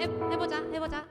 해보자.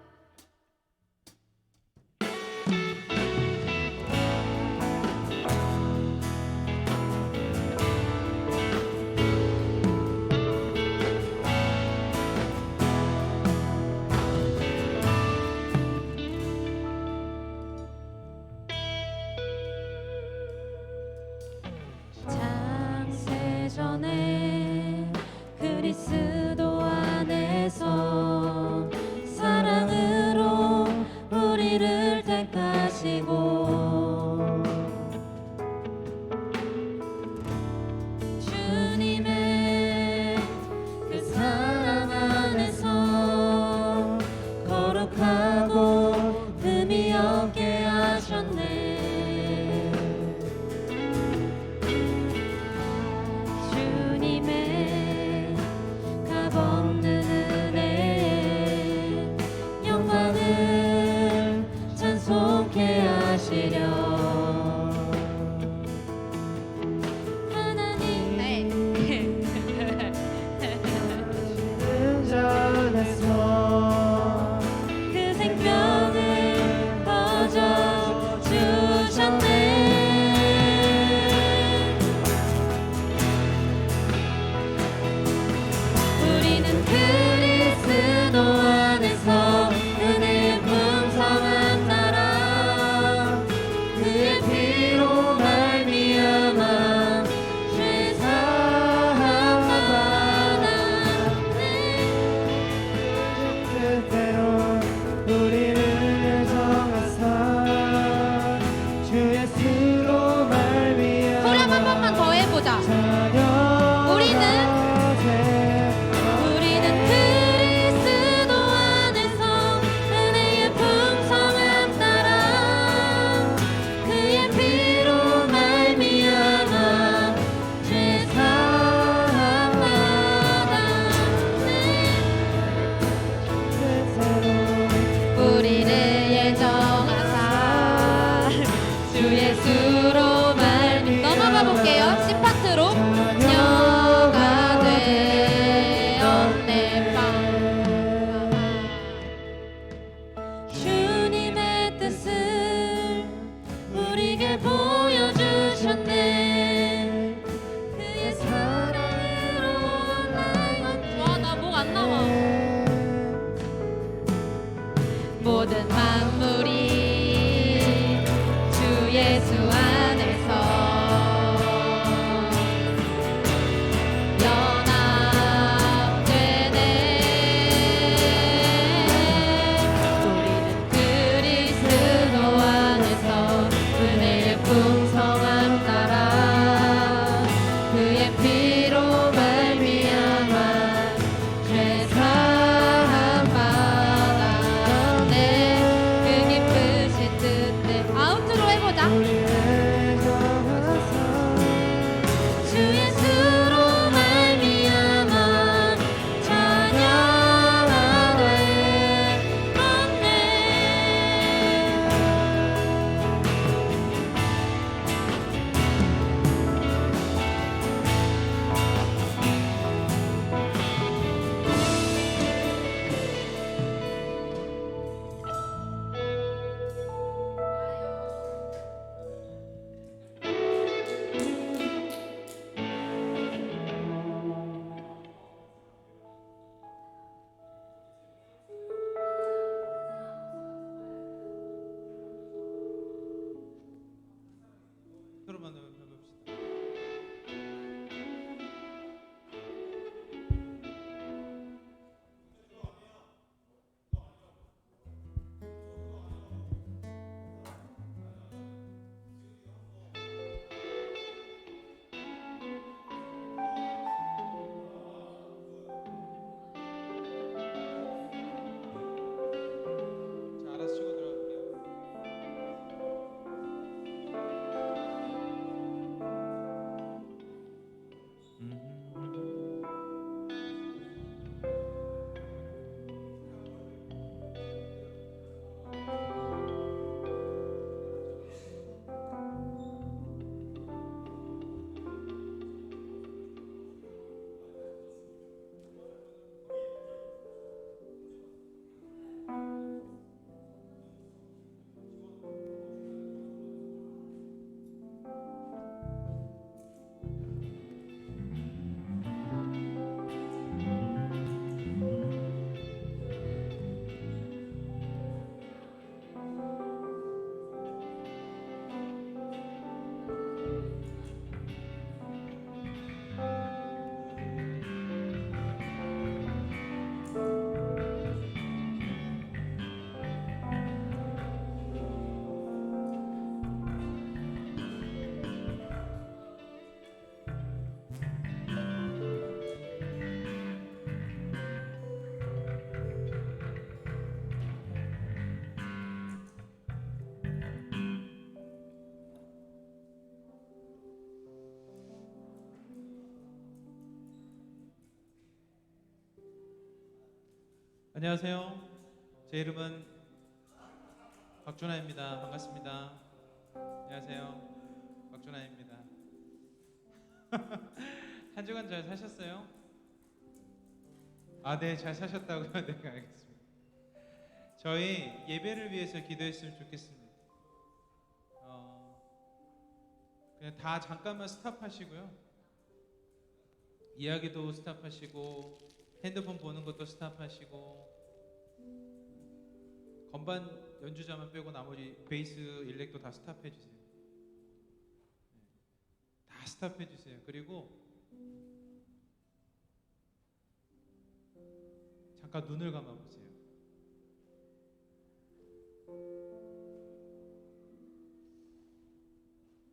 창세전에 그리스도 안에서 사랑으로 우리를 택하시고 주님의 그 사랑 안에서 거룩하고 흠이 없게 하셨네. 주님의 값없는 은혜 영광을 찬송케 하시려 하나님 전에서 그 생명을 거저 주셨네. 우리는 그리스도 안에서 은혜의 풍성함 따라 그의 피로 말미암아 죄 사함 받았네. 뜻대로 우리를 정하사 주 예수로 말미암아 후렴 한 번만 더 해보자. 우리는 그리스도 안에서 은혜의 풍성함 따라 그의 피로 말미암아 죄 사함 받았네. 우리를 예정하사 주 예수로 말미 넘어가 볼게요. C파트로 녀가 되었네. 주님의 뜻을 우리에게 보여주셨네. 그의 사랑으로 와, 나 목 안 나와. 모든 만물이 주 예수 안에서 연합되네. 우리는 그리스도 안에서 은혜의 풍성함 따라 그의 피로 말미암아 죄 사함 받았네. 그 깊으신 뜻대 아웃으로 해보자. 주 예수로 말미암아 자녀가 되었네. 안녕하세요. 제 이름은 박준하입니다. 반갑습니다. 안녕하세요. 박준하입니다. 한 주간 잘 사셨어요? 아, 네, 잘 사셨다고요? 네, 알겠습니다. 저희 예배를 위해서 기도했으면 좋겠습니다. 그냥 다 잠깐만 스탑하시고요. 이야기도 스탑하시고 핸드폰 보는 것도 스탑하시고 건반 연주자만 빼고 나머지 베이스 일렉도 다 스탑해 주세요. 다 스탑해 주세요. 그리고 잠깐 눈을 감아 보세요.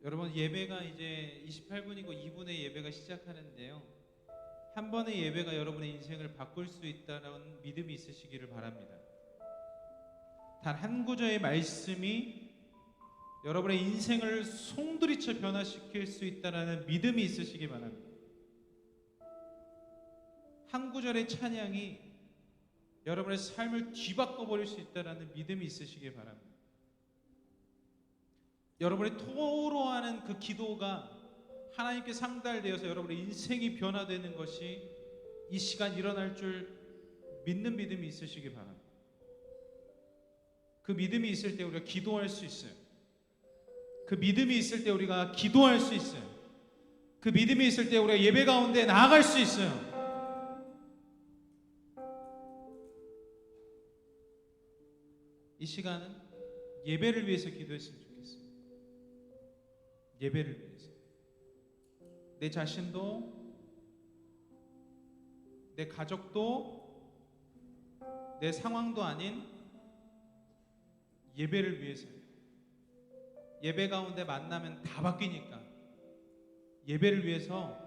여러분, 예배가 이제 28분이고 2분의 예배가 시작하는데요. 한 번의 예배가 여러분의 인생을 바꿀 수 있다는 믿음이 있으시기를 바랍니다. 단 한 구절의 말씀이 여러분의 인생을 송두리째 변화시킬 수 있다는 믿음이 있으시기 바랍니다. 한 구절의 찬양이 여러분의 삶을 뒤바꿔 버릴 수 있다는 믿음이 있으시기 바랍니다. 여러분이 토로하는 그 기도가 하나님께 상달되어서 여러분의 인생이 변화되는 것이 이 시간 일어날 줄 믿는 믿음이 있으시기 바랍니다. 그 믿음이 있을 때 우리가 기도할 수 있어요. 그 믿음이 있을 때 우리가 기도할 수 있어요. 그 믿음이 있을 때 우리가 예배 가운데 나아갈 수 있어요. 이 시간은 예배를 위해서 기도했으면 좋겠어요. 예배를 위해서. 내 자신도, 내 가족도, 내 상황도 아닌 예배를 위해서요. 예배 가운데 만나면 다 바뀌니까 예배를 위해서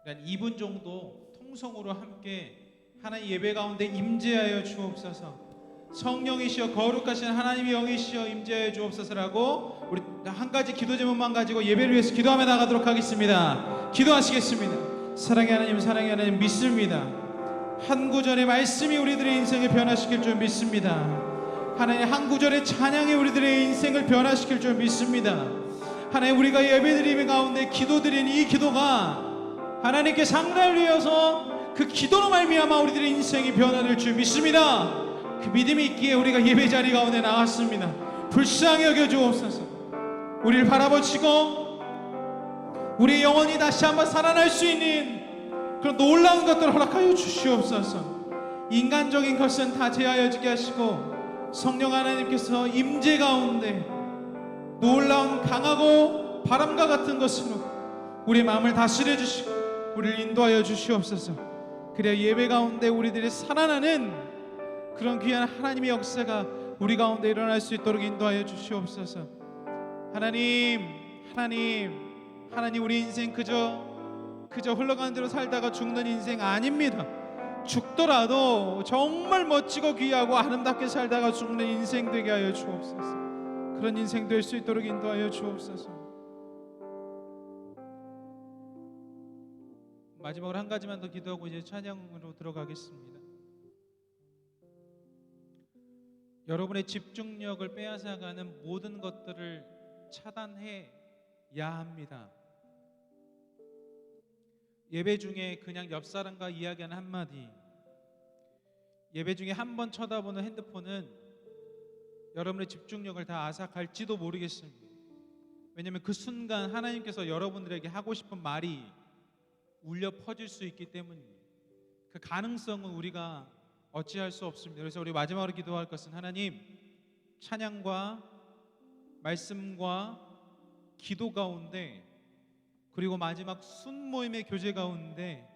한 2분 정도 통성으로 함께 하나님 예배 가운데 임재하여 주옵소서. 성령이시여 거룩하신 하나님의 영이시여 임재하여 주옵소서라고 우리 한 가지 기도 제목만 가지고 예배를 위해서 기도하며 나가도록 하겠습니다. 기도하시겠습니다. 사랑의 하나님 믿습니다. 한 구절의 말씀이 우리들의 인생을 변화시킬 줄 믿습니다. 하나님, 한 구절의 찬양이 우리들의 인생을 변화시킬 줄 믿습니다. 하나님, 우리가 예배드리는 가운데 기도드린 이 기도가 하나님께 상달되어서 그 기도로 말미암아 우리들의 인생이 변화될 줄 믿습니다. 그 믿음이 있기에 우리가 예배 자리 가운데 나왔습니다. 불쌍히 여겨주옵소서. 우리를 바라보시고 우리의 영혼이 다시 한번 살아날 수 있는 그런 놀라운 것들을 허락하여 주시옵소서. 인간적인 것은 다 제하여지게 하시고 성령 하나님께서 임재 가운데 놀라운 강하고 바람과 같은 것으로 우리의 마음을 다스려 주시고 우리를 인도하여 주시옵소서. 그래야 예배 가운데 우리들이 살아나는 그런 귀한 하나님의 역사가 우리 가운데 일어날 수 있도록 인도하여 주시옵소서. 하나님, 우리 인생 그저 흘러가는 대로 살다가 죽는 인생 아닙니다. 죽더라도 정말 멋지고 귀하고 아름답게 살다가 죽는 인생 되게 하여 주옵소서. 그런 인생 될 수 있도록 인도하여 주옵소서. 마지막으로 한 가지만 더 기도하고 이제 찬양으로 들어가겠습니다. 여러분의 집중력을 빼앗아가는 모든 것들을 차단해야 합니다. 예배 중에 그냥 옆 사람과 이야기하는 한마디, 예배 중에 한 번 쳐다보는 핸드폰은 여러분의 집중력을 다 앗아갈지도 모르겠습니다. 왜냐하면 그 순간 하나님께서 여러분들에게 하고 싶은 말이 울려 퍼질 수 있기 때문입니다. 그 가능성은 우리가 어찌할 수 없습니다. 그래서 우리 마지막으로 기도할 것은 하나님, 찬양과 말씀과 기도 가운데 그리고 마지막 순모임의 교제 가운데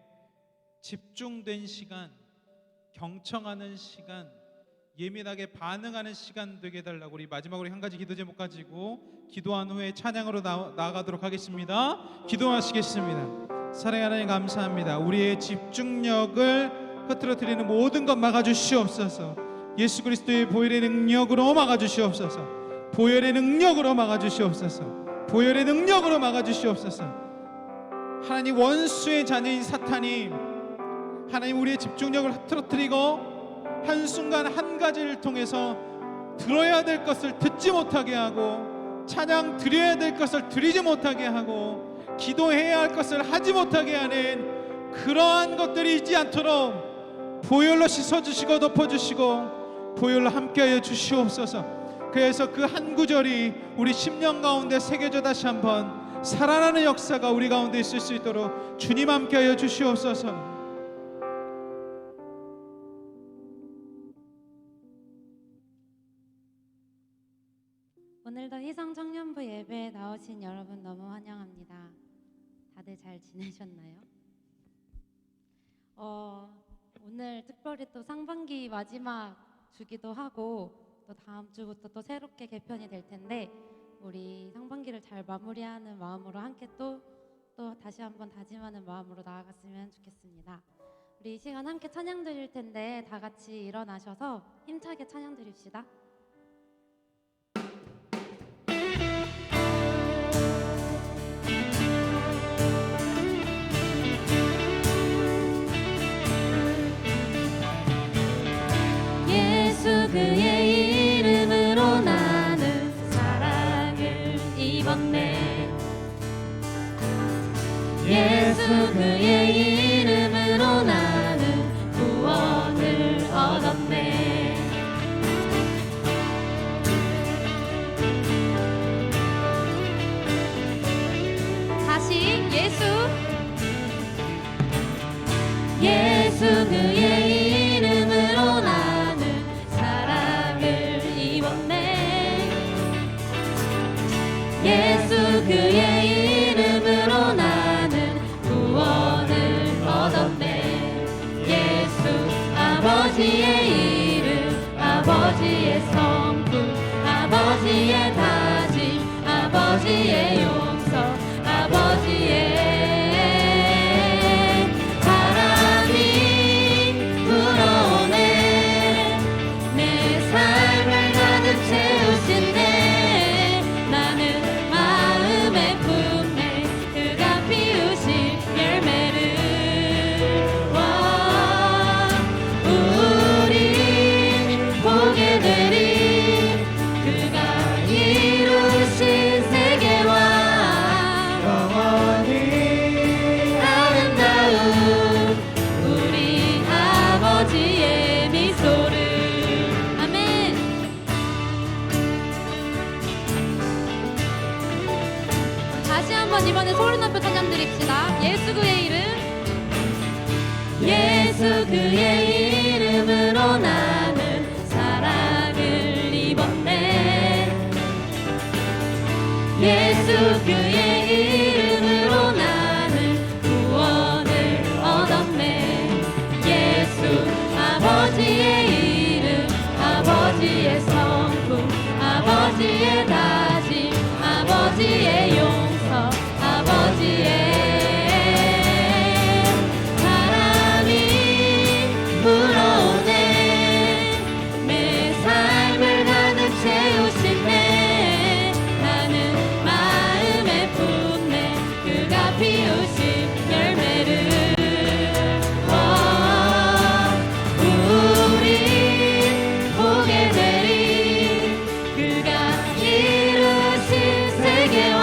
집중된 시간, 경청하는 시간, 예민하게 반응하는 시간 되게 해달라고 우리 마지막으로 한 가지 기도 제목 가지고 기도한 후에 찬양으로 나아가도록 하겠습니다. 기도하시겠습니다. 사랑하는 하나님 감사합니다. 우리의 집중력을 흐트러뜨리는 모든 것 막아주시옵소서. 예수 그리스도의 보혈의 능력으로 막아주시옵소서. 보혈의 능력으로 막아주시옵소서. 보혈의 능력으로 막아주시옵소서. 하나님, 원수의 자녀인 사탄이 하나님 우리의 집중력을 흐트러뜨리고 한순간 한 가지를 통해서 들어야 될 것을 듣지 못하게 하고, 찬양 드려야 될 것을 드리지 못하게 하고, 기도해야 할 것을 하지 못하게 하는 그러한 것들이 있지 않도록 보혈로 씻어주시고 덮어주시고 보혈로 함께하여 주시옵소서. 그래서 그 한 구절이 우리 심령 가운데 새겨져 다시 한번 살아나는 역사가 우리 가운데 있을 수 있도록 주님 함께하여 주시옵소서. 오늘도 희성청년부 예배에 나오신 여러분 너무 환영합니다. 다들 잘 지내셨나요? 오늘 특별히 또 상반기 마지막 주기도 하고 또 다음 주부터 또 새롭게 개편이 될 텐데, 우리 상반기를 잘 마무리하는 마음으로 함께 또 다시 한번 다짐하는 마음으로 나아갔으면 좋겠습니다. 우리 이 시간 함께 찬양 드릴 텐데 다 같이 일어나셔서 힘차게 찬양 드립시다. 예수 그의 이름으로 나는 사랑을 입었네. 예수 그의 이름으로 나는 구원을 얻었네. 다시 예수 그의 이름으로 나는 사랑을 입었네. 예수 그의 이름으로 나는 구원을 얻었네. 예수 아버지의 이름, 아버지의 성품, 아버지의 다짐, 아버지의 용서, 아버지의 이번에 소리 높여 찬양 드립시다. 예수 그의 이름, 예수 그의 이름으로 나는 사랑을 입었네. 예수 그의 이름으로 나는 구원을 얻었네. 예수 아버지의 이름, 아버지의 성품, 아버지의 다짐, 아버지의 용서, 아버지의 바람이 불어오네. 내 삶을 가득 채우시네. 나는 마음에 품네. 그가 피우신 열매를 우리 보게 되리. 그가 이루신 세계와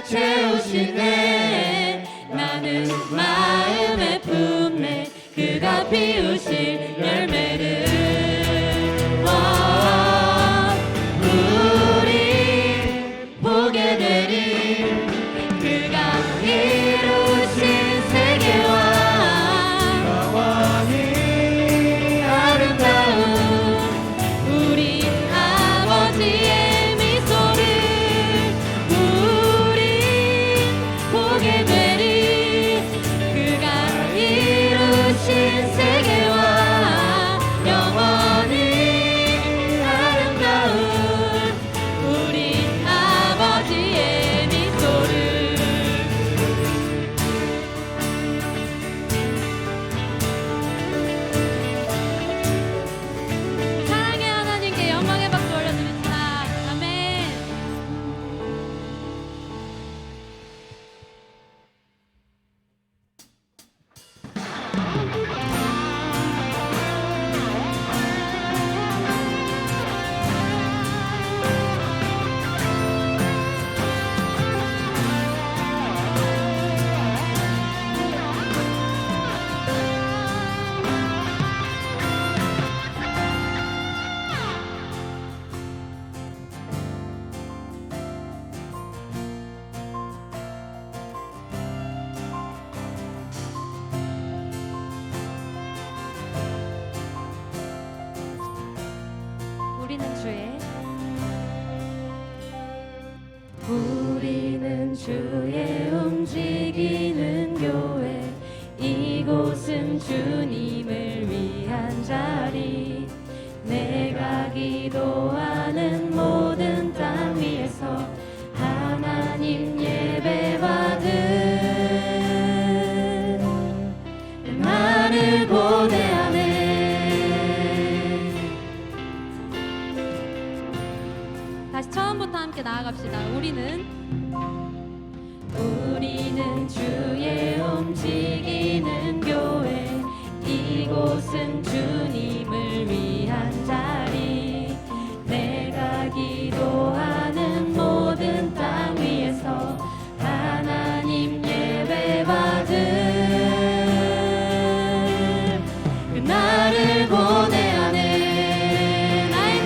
채우시네. 나는 마음에 품네. 그가 피우신 열매를 우리 보게 되리. 그가 이루 우리는 주의 움직이는 교회, 이곳은 주님을 위한 자리. 내가 기도하는 모든 땅 위에서 하나님 예배받은 나를 고대하네. 다시 처음부터 함께 나아갑시다. 우리는 주의 움직이는 교회, 이곳은 주님을 위한 자리. 내가 기도하는 모든 땅 위에서 하나님 예배받은 그 나를 고대하네. 나의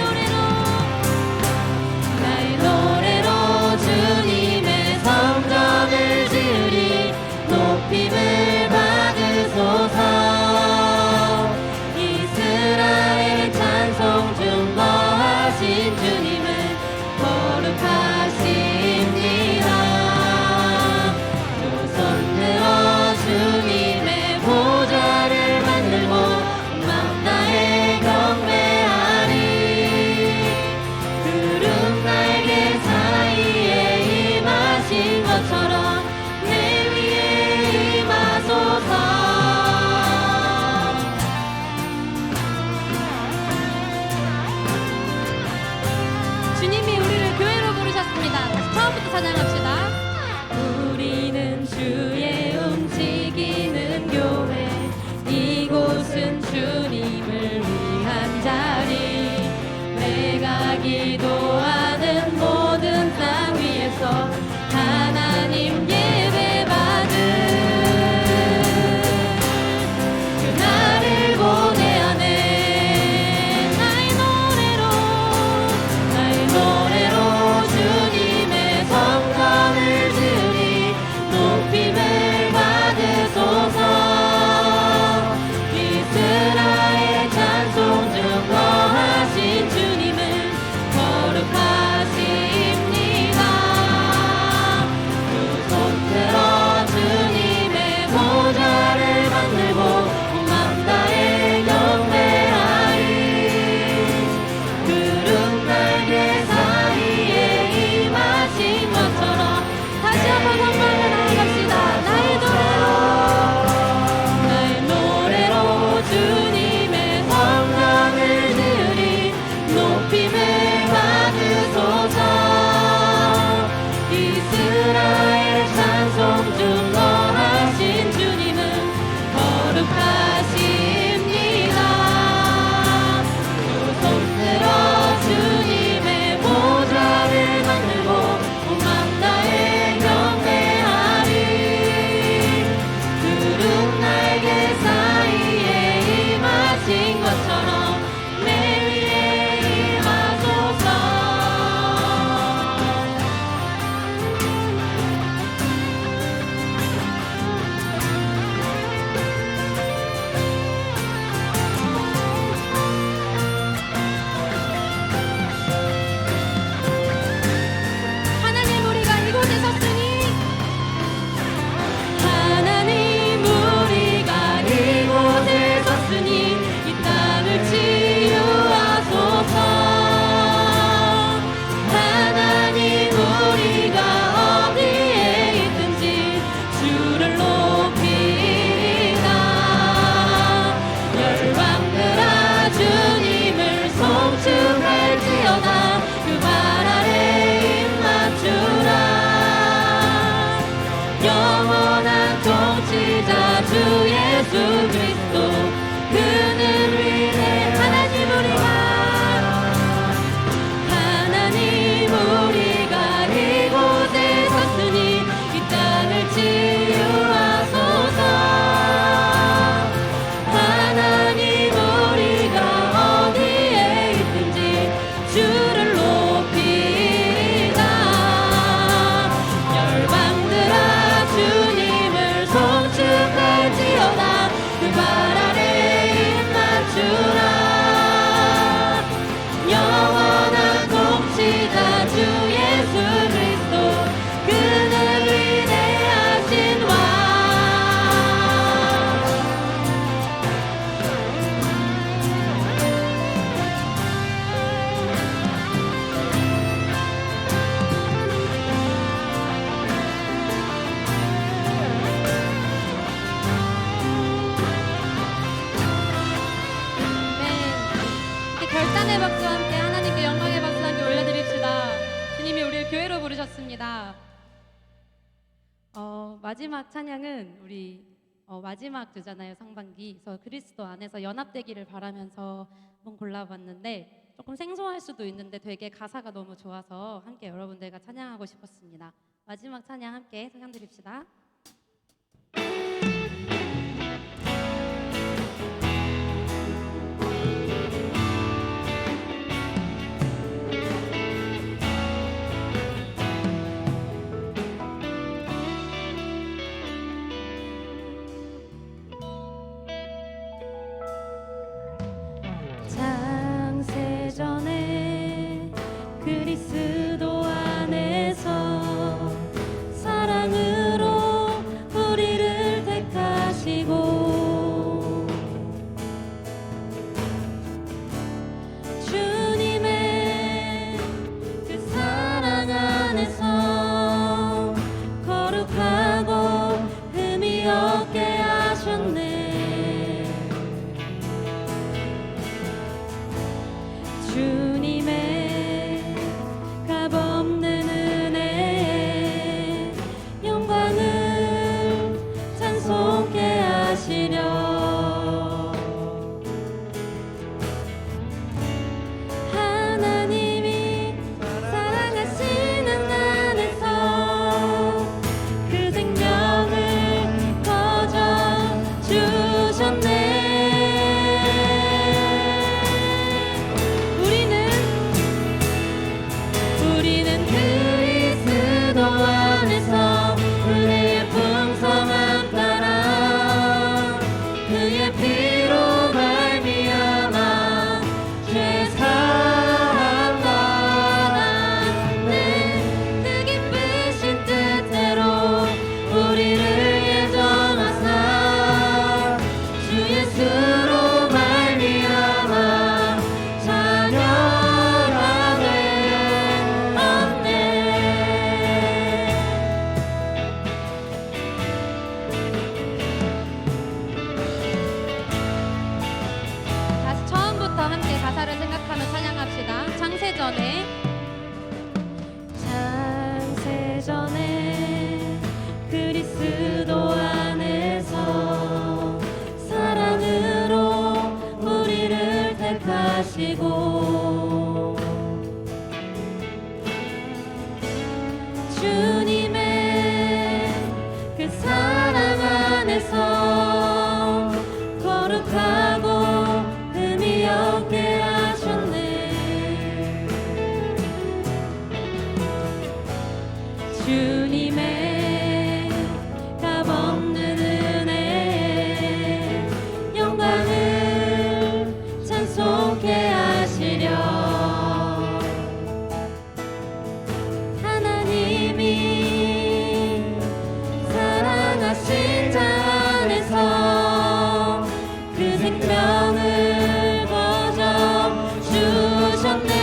노래로 주님의 성전을 지으리. 높임을 받으소서. 이스라엘 찬송 중 거하신 주님을 거룩하십니다. 두 손 들어 주님의 보좌를 만들고 맘 다해 경배하리. 구름 날개 사이에 임하신 것처럼 내 위에 임하소서. 주님이 우리를 교회로 부르셨습니다. 다시 처음부터 찬양합시다. 우리는 주의 움직이는 교회, 이곳은 주님을 위한 자리. 내가 기도하는 모든 땅 위에서 하나님 예배받은 그 나를 고대하네. 나의 노래로 주님의 성전을 지으리. 높임을 받으소서. 이스라엘 찬송 중 거하신 주님을 거룩하십니다. 두 손 들어 주님의 보좌를 만들고 맘 다해 경배하리. 구름 날개 사이에 임하신 것처럼 다시 한번 선포하며 나아갑시다. 나의 노래로 주님의 성전을 지으리. 높임을 받으소서. 이스라엘 찬송 중 거하신 주님은 거룩하십니다. 두 손 들어 주님의 보좌를 만들고 맘 다해 경배하리. 구름 날개 사이에 임하신 것처럼 내 위에 임하소서. 하나님 우리가 이곳에 섰으니 이 땅을 치유하소서. 하나님 우리가 어디에 있든지 주를 높이리다. 열방들아 주님을 송축할지어다. 그 발 아래 입 맞추라. 영원한 통치자 주 예수 그리스도, 그는 위대. 하나님 우리가 이곳에 섰으니 이 땅을 치유하소서. 하나님 우리가 어디에 있든지 주를 높이리다. 열방들아 주님을 송축할지어다. 그 발 오늘 교회로 부르셨습니다. 마지막 찬양은 우리 마지막 주잖아요, 상반기. 그래서 그리스도 안에서 연합되기를 바라면서 한번 골라봤는데 조금 생소할 수도 있는데 되게 가사가 너무 좋아서 함께 여러분들과 찬양하고 싶었습니다. 마지막 찬양 함께 찬양드립시다. 창세전에 그리스도 안에서 사랑으로 우리를 택하시고 주님의 그 사랑 안에서 거룩하고 흠이 없게 하셨네. 주님의 값없는 은혜에 영광을 찬송케 하시려. 하나님이 사랑하시는 안에서 그 생명을 거저 주셨네. 우리는 그리스도 안에서 은혜의 풍성함 따라 그의 피로 말미암아 죄 사함 받았네. 그 기쁘신 뜻대로 우리를 예정하사 주 예수로 말미암아 자녀하게 다시 처음부터 함께 가사를 생각하며 찬양합시다. 창세전에 그리스도 안에서 사랑으로 우리를 택하시고 주님의 그 사랑 안에서 거룩하고 흠이 없게 하셨네. 주님의 값없는 은혜에 영광을 찬송케 하시려. 하나님이 사랑하신 자 안에서 그 생명을 거저 주셨네.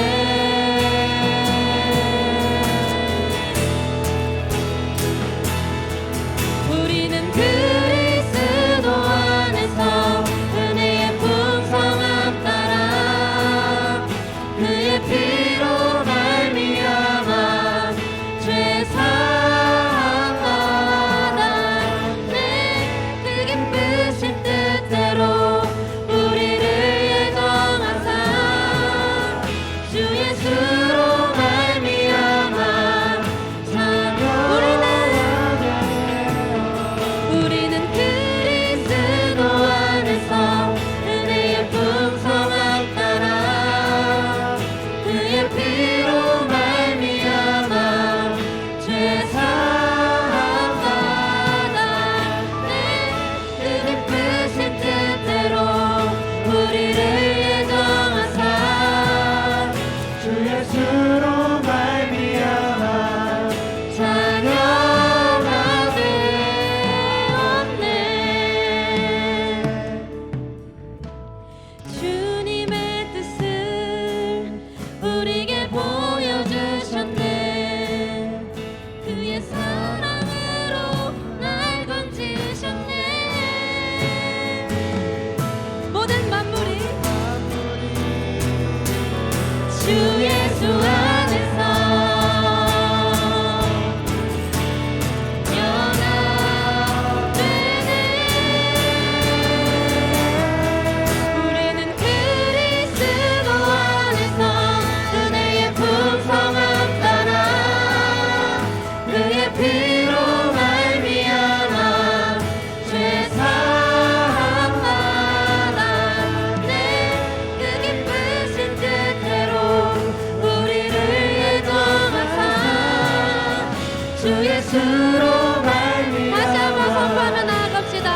주 예수로 말미암아. 다시 한번 선포하며 나아갑시다.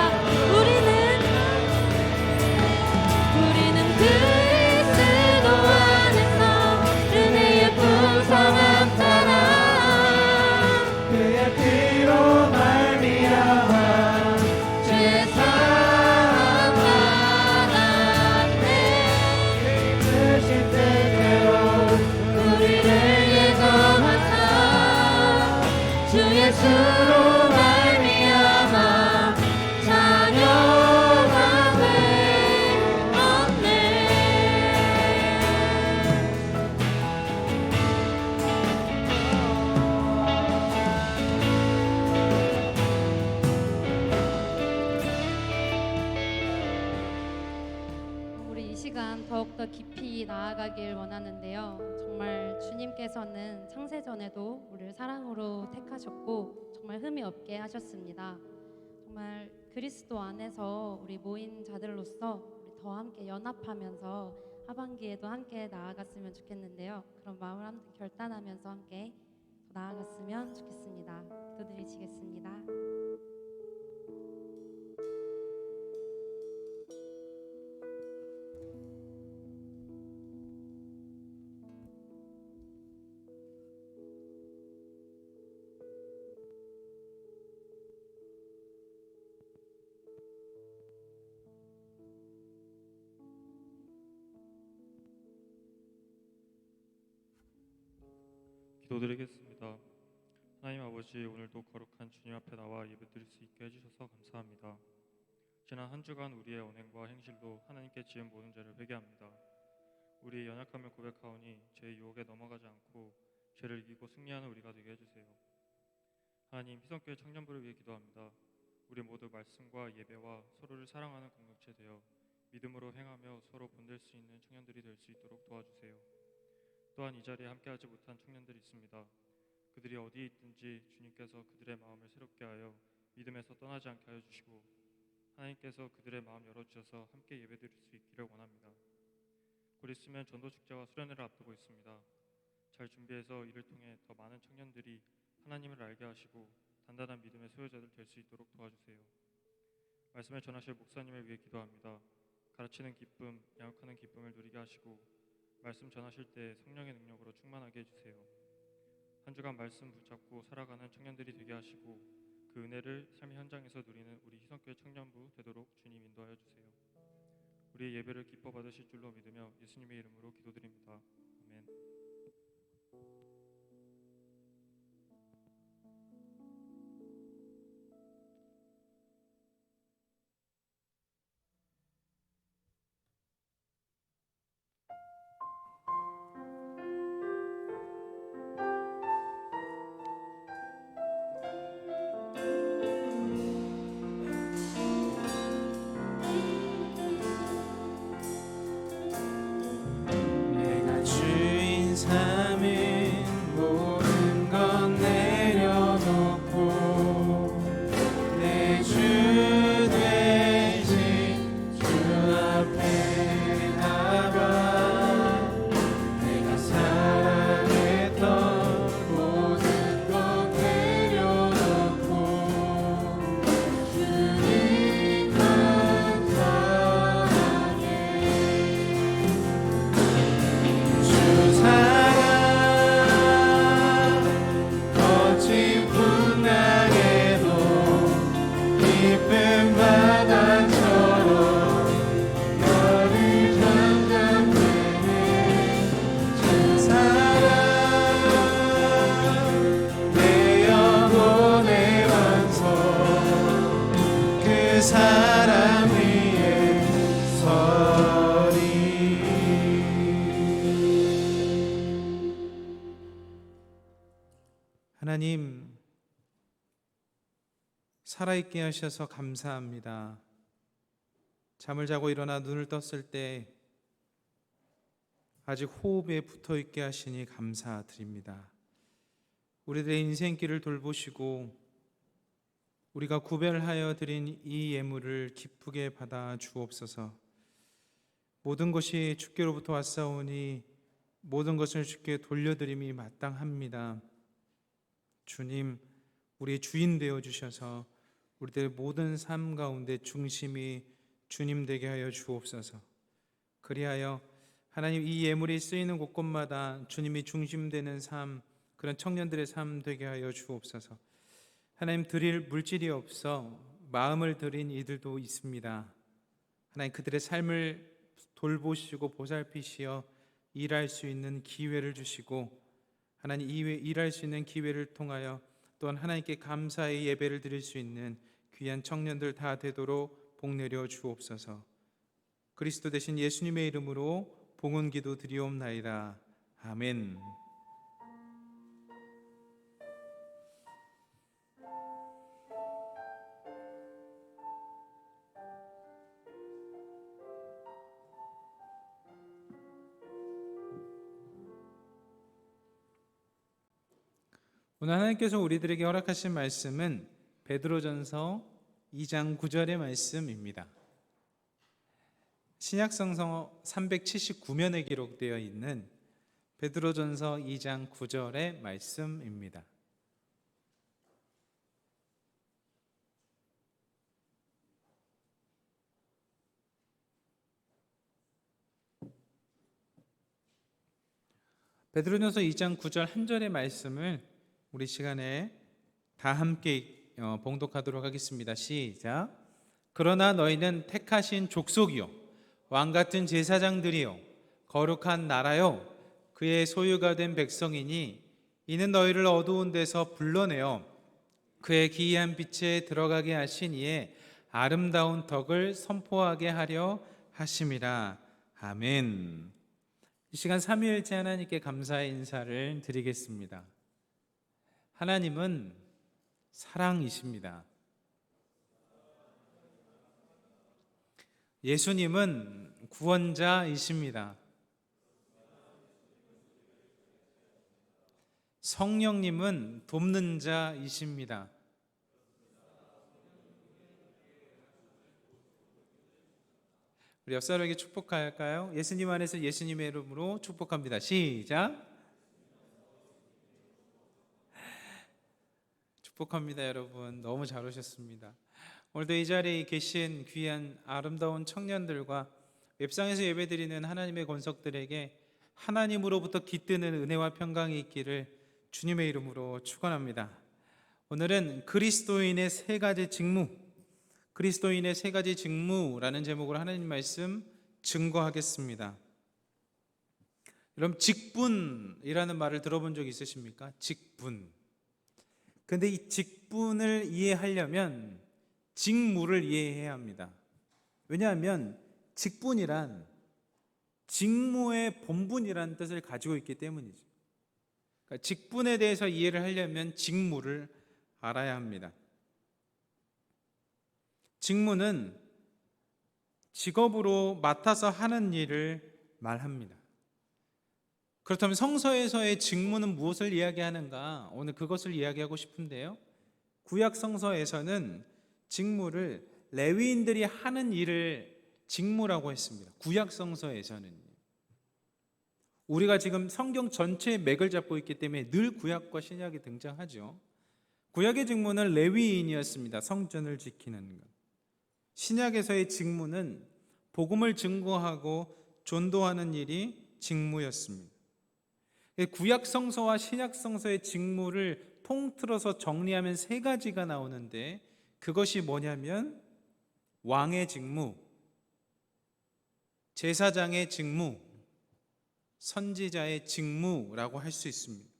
우리는 그리스도 안에서 은혜의 풍성함 따라 그의 피로 말미암아 주의 사랑 받았네. 뜻이 뜻대로 우리를 예정하사 주 예수로 말미암아 자녀감을 얻네. 우리 이 시간 더욱더 깊이 나아가길 원하는데요. 정말 주님께서는 창세전에도 우리를 사랑으로 택하셨고 정말 흠이 없게 하셨습니다. 정말 그리스도 안에서 우리 모인 자들로서 우리 더 함께 연합하면서 하반기에도 함께 나아갔으면 좋겠는데요. 그런 마음을 함께 결단하면서 함께 더 나아갔으면 좋겠습니다. 기도드리시겠습니다. 기도드리겠습니다. 하나님 아버지, 오늘도 거룩한 주님 앞에 나와 예배드릴 수 있게 해주셔서 감사합니다. 지난 한 주간 우리의 언행과 행실로 하나님께 지은 모든 죄를 회개합니다. 우리의 연약함을 고백하오니 죄의 유혹에 넘어가지 않고 죄를 이기고 승리하는 우리가 되게 해주세요. 하나님, 희성교회 청년부를 위해 기도합니다. 우리 모두 말씀과 예배와 서로를 사랑하는 공동체 되어 믿음으로 행하며 서로 본될 수 있는 청년들이 될 수 있도록 도와주세요. 또한 이 자리에 함께하지 못한 청년들이 있습니다. 그들이 어디에 있든지 주님께서 그들의 마음을 새롭게 하여 믿음에서 떠나지 않게 하여 주시고 하나님께서 그들의 마음 열어주셔서 함께 예배드릴 수 있기를 원합니다. 곧 있으면 전도축제와 수련회를 앞두고 있습니다. 잘 준비해서 이를 통해 더 많은 청년들이 하나님을 알게 하시고 단단한 믿음의 소유자들 될 수 있도록 도와주세요. 말씀을 전하실 목사님을 위해 기도합니다. 가르치는 기쁨, 양육하는 기쁨을 누리게 하시고 말씀 전하실 때 성령의 능력으로 충만하게 해주세요. 한 주간 말씀 붙잡고 살아가는 청년들이 되게 하시고 그 은혜를 삶의 현장에서 누리는 우리 희성교회 청년부 되도록 주님 인도하여 주세요. 우리의 예배를 기뻐 받으실 줄로 믿으며 예수님의 이름으로 기도드립니다. 아멘. 내가 주인 삼은 모든 것 내려놓고 내 주 되신 주 앞에 나가 내가 사랑했던 모든 것 내려놓고 주님 감사하게 주 사랑 거친 풍랑에도 기쁨 바다처럼 너를 잠잠되네 주 사랑 내 영혼의 완성 그 사랑 위에 서리. 하나님, 살아있게 하셔서 감사합니다. 잠을 자고 일어나 눈을 떴을 때 아직 호흡에 붙어있게 하시니 감사드립니다. 우리들의 인생길을 돌보시고 우리가 구별하여 드린 이 예물을 기쁘게 받아 주옵소서. 모든 것이 주께로부터 왔사오니 모든 것을 주께 돌려드림이 마땅합니다. 주님, 우리의 주인 되어 주셔서 우리들의 모든 삶 가운데 중심이 주님 되게 하여 주옵소서. 그리하여 하나님, 이 예물이 쓰이는 곳곳마다 주님이 중심되는 삶, 그런 청년들의 삶 되게 하여 주옵소서. 하나님, 드릴 물질이 없어 마음을 드린 이들도 있습니다. 하나님, 그들의 삶을 돌보시고 보살피시어 일할 수 있는 기회를 주시고, 하나님, 일할 수 있는 기회를 통하여 또한 하나님께 감사의 예배를 드릴 수 있는 귀한 청년들 다 되도록 복내려 주옵소서. 그리스도 대신 예수님의 이름으로 봉헌 기도 드리옵나이다. 아멘. 오늘 하나님께서 우리들에게 허락하신 말씀은 베드로전서 2장 9절의 말씀입니다. 신약성서 379면에 기록되어 있는 베드로전서 2장 9절의 말씀입니다. 베드로전서 2장 9절 한 절의 말씀을 우리 시간에 다 함께 봉독하도록 하겠습니다. 시작. 그러나 너희는 택하신 족속이요 왕같은 제사장들이요 거룩한 나라요 그의 소유가 된 백성이니 이는 너희를 어두운 데서 불러내어 그의 기이한 빛에 들어가게 하신 이의 아름다운 덕을 선포하게 하려 하심이라. 아멘. 이 시간 삼위일체 하나님께 감사의 인사를 드리겠습니다. 하나님은 사랑이십니다. 예수님은 구원자이십니다. 성령님은 돕는 자이십니다. 우리 옆 사람에게 축복할까요? 예수님 안에서 예수님의 이름으로 축복합니다. 시작. 축복합니다. 여러분 너무 잘 오셨습니다. 오늘도 이 자리에 계신 귀한 아름다운 청년들과 웹상에서 예배드리는 하나님의 권속들에게 하나님으로부터 깃드는 은혜와 평강이 있기를 주님의 이름으로 축원합니다. 오늘은 그리스도인의 세 가지 직무, 그리스도인의 세 가지 직무라는 제목으로 하나님 말씀 증거하겠습니다. 여러분, 직분이라는 말을 들어본 적 있으십니까? 직분. 근데 이 직분을 이해하려면 직무를 이해해야 합니다. 왜냐하면 직분이란 직무의 본분이라는 뜻을 가지고 있기 때문이죠. 그러니까 직분에 대해서 이해를 하려면 직무를 알아야 합니다. 직무는 직업으로 맡아서 하는 일을 말합니다. 그렇다면 성서에서의 직무는 무엇을 이야기하는가? 오늘 그것을 이야기하고 싶은데요. 구약 성서에서는 직무를 레위인들이 하는 일을 직무라고 했습니다. 구약 성서에서는. 우리가 지금 성경 전체의 맥을 잡고 있기 때문에 늘 구약과 신약이 등장하죠. 구약의 직무는 레위인이었습니다. 성전을 지키는 것. 신약에서의 직무는 복음을 증거하고 전도하는 일이 직무였습니다. 구약 성서와 신약 성서의 직무를 통틀어서 정리하면 세 가지가 나오는데, 그것이 뭐냐면 왕의 직무, 제사장의 직무, 선지자의 직무라고 할 수 있습니다.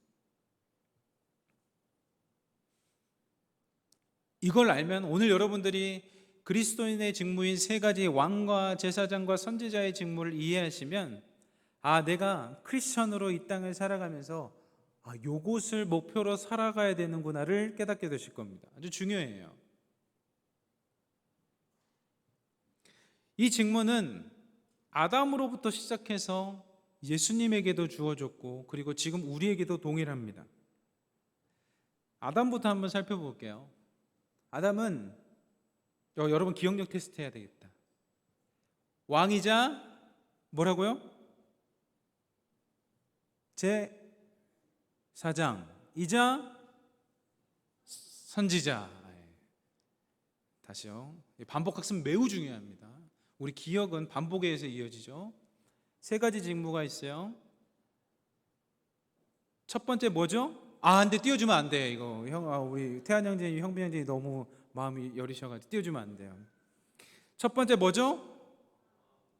이걸 알면 오늘 여러분들이 그리스도인의 직무인 세 가지 왕과 제사장과 선지자의 직무를 이해하시면, 내가 크리스천으로 이 땅을 살아가면서 요것을 목표로 살아가야 되는구나를 깨닫게 되실 겁니다. 아주 중요해요. 이 직무는 아담으로부터 시작해서 예수님에게도 주어졌고, 그리고 지금 우리에게도 동일합니다. 아담부터 한번 살펴볼게요. 아담은 여러분 기억력 테스트 해야 되겠다. 왕이자 뭐라고요? 제사장이자 선지자. 다시요. 반복학습 매우 중요합니다. 우리 기억은 반복에 의해서 이어지죠. 세 가지 직무가 있어요. 첫 번째 뭐죠? 근데 띄워주면 안 돼. 이거 우리 태한 형제님, 형빈 형제님 너무 마음이 여리셔가지고 띄워주면 안 돼요. 첫 번째 뭐죠?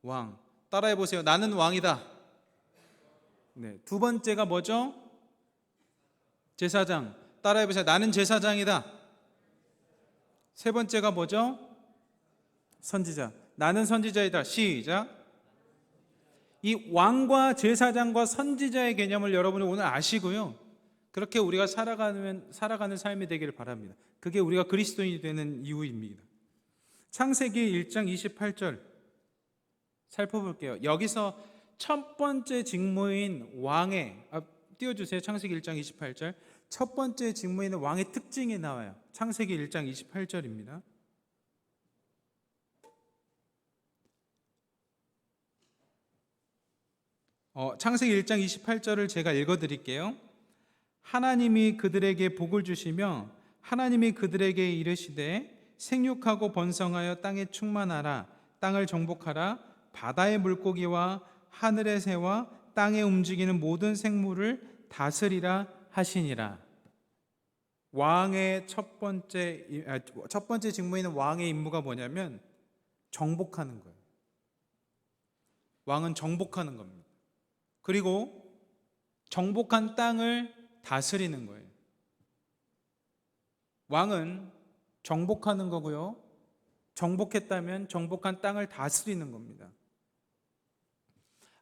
왕. 따라해 보세요. 나는 왕이다. 네. 두 번째가 뭐죠? 제사장. 따라해 보세요. 나는 제사장이다. 세 번째가 뭐죠? 선지자. 나는 선지자이다. 시작. 이 왕과 제사장과 선지자의 개념을 여러분이 오늘 아시고요. 그렇게 우리가 살아가는 삶이 되기를 바랍니다. 그게 우리가 그리스도인이 되는 이유입니다. 창세기 1장 28절 살펴볼게요. 여기서 첫 번째 직무인 왕의 띄워주세요. 창세기 1장 28절 첫 번째 직무인 왕의 특징이 나와요. 창세기 1장 28절입니다. 창세기 1장 28절을 제가 읽어드릴게요. 하나님이 그들에게 복을 주시며 하나님이 그들에게 이르시되 생육하고 번성하여 땅에 충만하라. 땅을 정복하라. 바다의 물고기와 하늘의 새와 땅에 움직이는 모든 생물을 다스리라 하시니라. 왕의 첫 번째 직무인 왕의 임무가 뭐냐면 정복하는 거예요. 왕은 정복하는 겁니다. 그리고 정복한 땅을 다스리는 거예요. 왕은 정복하는 거고요. 정복했다면 정복한 땅을 다스리는 겁니다.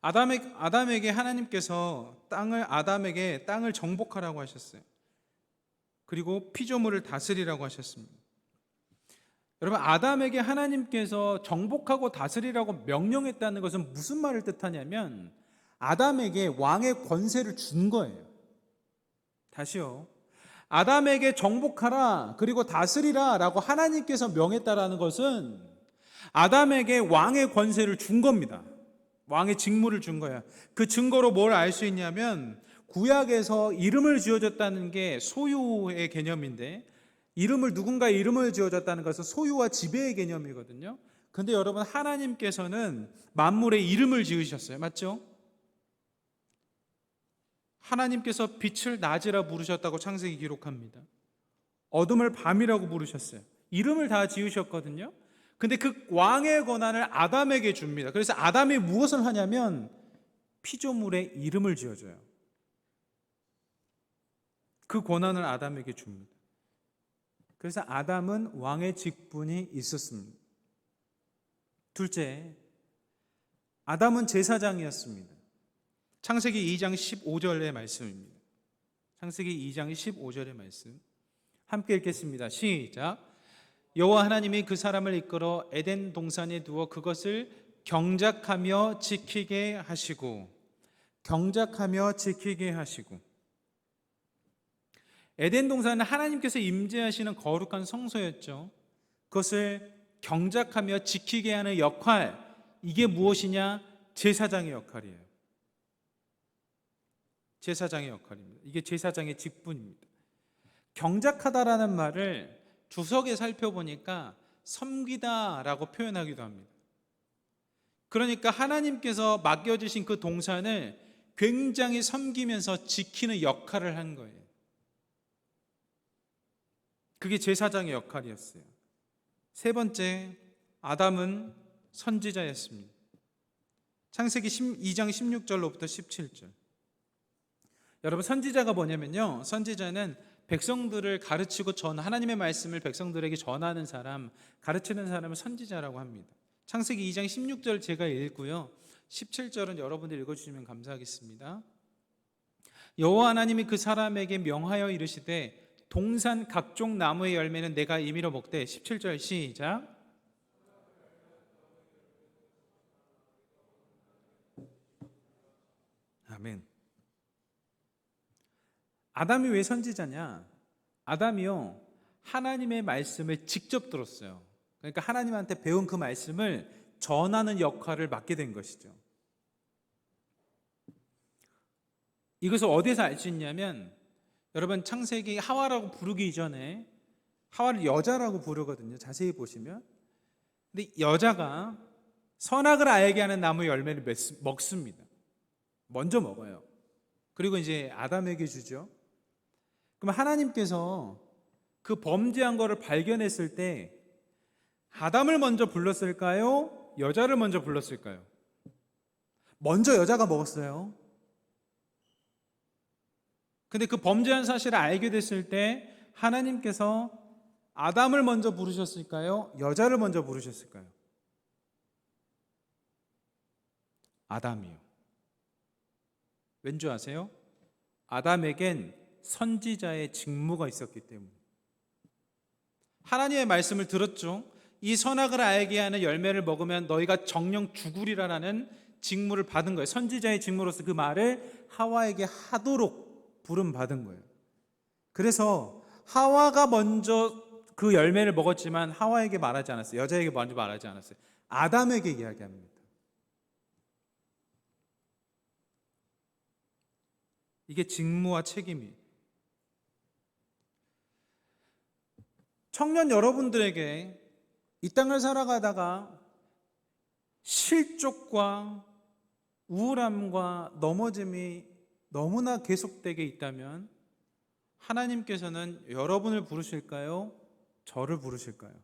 아담에게 하나님께서 아담에게 땅을 정복하라고 하셨어요. 그리고 피조물을 다스리라고 하셨습니다. 여러분, 아담에게 하나님께서 정복하고 다스리라고 명령했다는 것은 무슨 말을 뜻하냐면 아담에게 왕의 권세를 준 거예요. 다시요. 아담에게 정복하라 그리고 다스리라 라고 하나님께서 명했다라는 것은 아담에게 왕의 권세를 준 겁니다. 왕의 직무를 준 거야. 그 증거로 뭘 알 수 있냐면 구약에서 이름을 지어줬다는 게 소유의 개념인데 누군가의 이름을 지어줬다는 것은 소유와 지배의 개념이거든요. 근데 여러분, 하나님께서는 만물에 이름을 지으셨어요. 맞죠? 하나님께서 빛을 낮이라 부르셨다고 창세기 기록합니다. 어둠을 밤이라고 부르셨어요. 이름을 다 지으셨거든요. 근데 그 왕의 권한을 아담에게 줍니다. 그래서 아담이 무엇을 하냐면 피조물에 이름을 지어줘요. 그 권한을 아담에게 줍니다. 그래서 아담은 왕의 직분이 있었습니다. 둘째, 아담은 제사장이었습니다. 창세기 2장 15절의 말씀입니다. 창세기 2장 15절의 말씀 함께 읽겠습니다. 시작. 여호와 하나님이 그 사람을 이끌어 에덴 동산에 두어 그것을 경작하며 지키게 하시고 에덴 동산은 하나님께서 임재하시는 거룩한 성소였죠. 그것을 경작하며 지키게 하는 역할, 이게 무엇이냐? 제사장의 역할이에요. 제사장의 역할입니다. 이게 제사장의 직분입니다. 경작하다라는 말을 주석에 살펴보니까 섬기다라고 표현하기도 합니다. 그러니까 하나님께서 맡겨주신 그 동산을 굉장히 섬기면서 지키는 역할을 한 거예요. 그게 제사장의 역할이었어요. 세 번째, 아담은 선지자였습니다. 창세기 2장 16절로부터 17절. 여러분, 선지자가 뭐냐면요, 선지자는 백성들을 가르치고 하나님의 말씀을 백성들에게 전하는 사람, 가르치는 사람을 선지자라고 합니다. 창세기 2장 16절 제가 읽고요, 17절은 여러분들 읽어주시면 감사하겠습니다. 여호와 하나님이 그 사람에게 명하여 이르시되 동산 각종 나무의 열매는 내가 임의로 먹되. 17절 시작. 아멘. 아담이 왜 선지자냐? 아담이요, 하나님의 말씀을 직접 들었어요. 그러니까 하나님한테 배운 그 말씀을 전하는 역할을 맡게 된 것이죠. 이것을 어디서 알 수 있냐면, 여러분, 창세기 하와라고 부르기 이전에 하와를 여자라고 부르거든요. 자세히 보시면. 근데 여자가 선악을 알게 하는 나무 열매를 먹습니다. 먼저 먹어요. 그리고 이제 아담에게 주죠. 그럼 하나님께서 그 범죄한 거를 발견했을 때 아담을 먼저 불렀을까요? 여자를 먼저 불렀을까요? 먼저 여자가 먹었어요. 근데 그 범죄한 사실을 알게 됐을 때 하나님께서 아담을 먼저 부르셨을까요? 여자를 먼저 부르셨을까요? 아담이요. 왠지 아세요? 아담에겐 선지자의 직무가 있었기 때문에. 하나님의 말씀을 들었죠. 이 선악을 알게 하는 열매를 먹으면 너희가 정령 죽으리라라는 직무를 받은 거예요. 선지자의 직무로서 그 말을 하와에게 하도록 부름 받은 거예요. 그래서 하와가 먼저 그 열매를 먹었지만 하와에게 말하지 않았어요. 여자에게 먼저 말하지 않았어요. 아담에게 이야기합니다. 이게 직무와 책임이에요. 청년 여러분들에게 이 땅을 살아가다가 실족과 우울함과 넘어짐이 너무나 계속되게 있다면 하나님께서는 여러분을 부르실까요? 저를 부르실까요?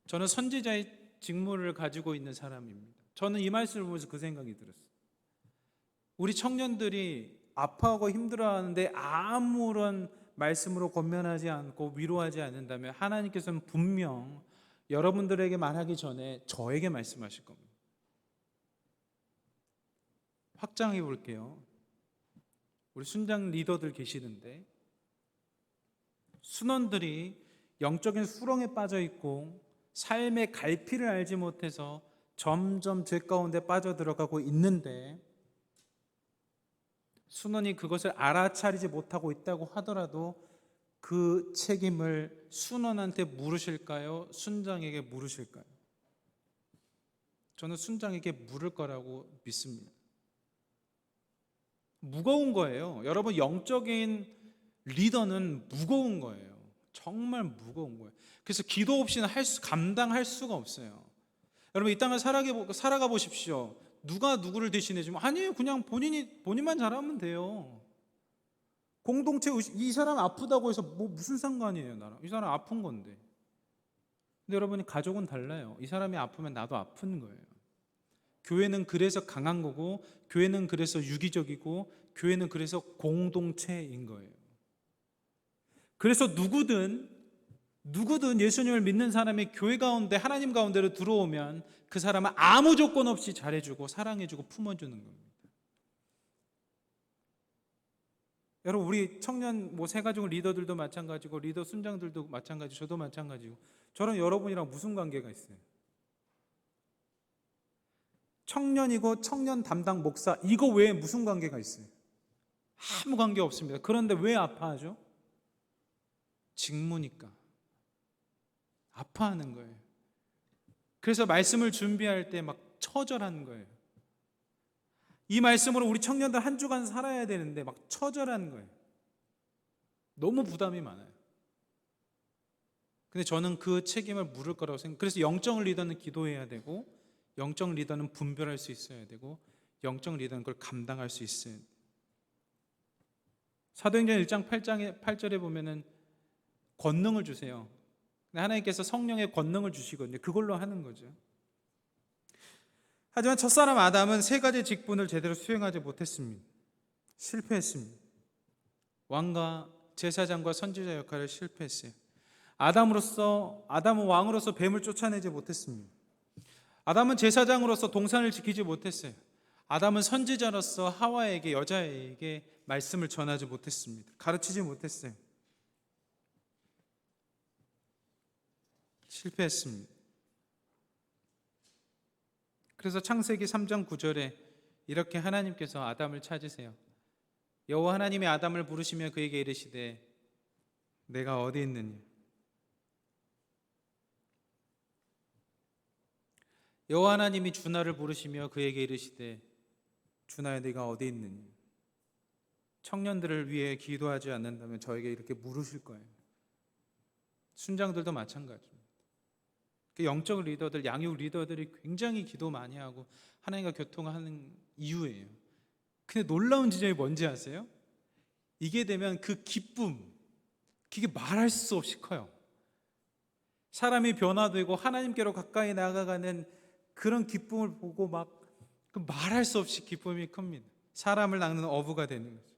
저는 선지자의 직무를 가지고 있는 사람입니다. 저는 이 말씀을 보면서 그 생각이 들었어요. 우리 청년들이 아파하고 힘들어하는데 아무런 말씀으로 권면하지 않고 위로하지 않는다면 하나님께서는 분명 여러분들에게 말하기 전에 저에게 말씀하실 겁니다. 확장해 볼게요. 우리 순장 리더들 계시는데 순원들이 영적인 수렁에 빠져 있고 삶의 갈피를 알지 못해서 점점 죄 가운데 빠져들어가고 있는데 순원이 그것을 알아차리지 못하고 있다고 하더라도 그 책임을 순원한테 물으실까요? 순장에게 물으실까요? 저는 순장에게 물을 거라고 믿습니다. 무거운 거예요. 여러분, 영적인 리더는 무거운 거예요. 정말 무거운 거예요. 그래서 기도 없이는 감당할 수가 없어요. 여러분, 이 땅을 살아가 보십시오. 누가 누구를 대신해주면 아니에요. 그냥 본인만 잘하면 돼요. 공동체 이 사람 아프다고 해서 뭐 무슨 상관이에요, 나랑. 이 사람 아픈 건데. 근데 여러분이 가족은 달라요. 이 사람이 아프면 나도 아픈 거예요. 교회는 그래서 강한 거고, 교회는 그래서 유기적이고, 교회는 그래서 공동체인 거예요. 그래서 누구든 예수님을 믿는 사람이 교회 가운데, 하나님 가운데로 들어오면 그 사람은 아무 조건 없이 잘해주고 사랑해주고 품어주는 겁니다. 여러분, 우리 청년 새가족 리더들도 마찬가지고 리더 순장들도 마찬가지고 저도 마찬가지고 저는 여러분이랑 무슨 관계가 있어요? 청년이고 청년 담당 목사 이거 외에 무슨 관계가 있어요? 아무 관계 없습니다. 그런데 왜 아파하죠? 직무니까 아파하는 거예요. 그래서 말씀을 준비할 때 막 처절한 거예요. 이 말씀으로 우리 청년들 한 주간 살아야 되는데 막 처절한 거예요. 너무 부담이 많아요. 근데 저는 그 책임을 물을 거라고 생각해요. 그래서 영적 리더는 기도해야 되고, 영적 리더는 분별할 수 있어야 되고, 영적 리더는 그걸 감당할 수 있어야 돼요. 사도행전 1장 8절에 보면은 권능을 주세요. 하나님께서 성령의 권능을 주시거든요. 그걸로 하는 거죠. 하지만 첫사람 아담은 세 가지 직분을 제대로 수행하지 못했습니다. 실패했습니다. 왕과 제사장과 선지자 역할을 실패했어요. 아담은 왕으로서 뱀을 쫓아내지 못했습니다. 아담은 제사장으로서 동산을 지키지 못했어요. 아담은 선지자로서 하와에게, 여자에게 말씀을 전하지 못했습니다. 가르치지 못했어요. 실패했습니다. 그래서 창세기 3장 9절에 이렇게 하나님께서 아담을 찾으세요. 여호와 하나님이 아담을 부르시며 그에게 이르시되 내가 어디 있느냐. 여호와 하나님이 주나를 부르시며 그에게 이르시되 주나야 네가 어디 있느냐. 청년들을 위해 기도하지 않는다면 저에게 이렇게 물으실 거예요. 순장들도 마찬가지입니다. 그 영적 리더들, 양육 리더들이 굉장히 기도 많이 하고 하나님과 교통하는 이유예요. 근데 놀라운 지점이 뭔지 아세요? 이게 되면 그 기쁨, 그게 말할 수 없이 커요. 사람이 변화되고 하나님께로 가까이 나아가는 그런 기쁨을 보고 막 그 말할 수 없이 기쁨이 큽니다. 사람을 낚는 어부가 되는 거죠.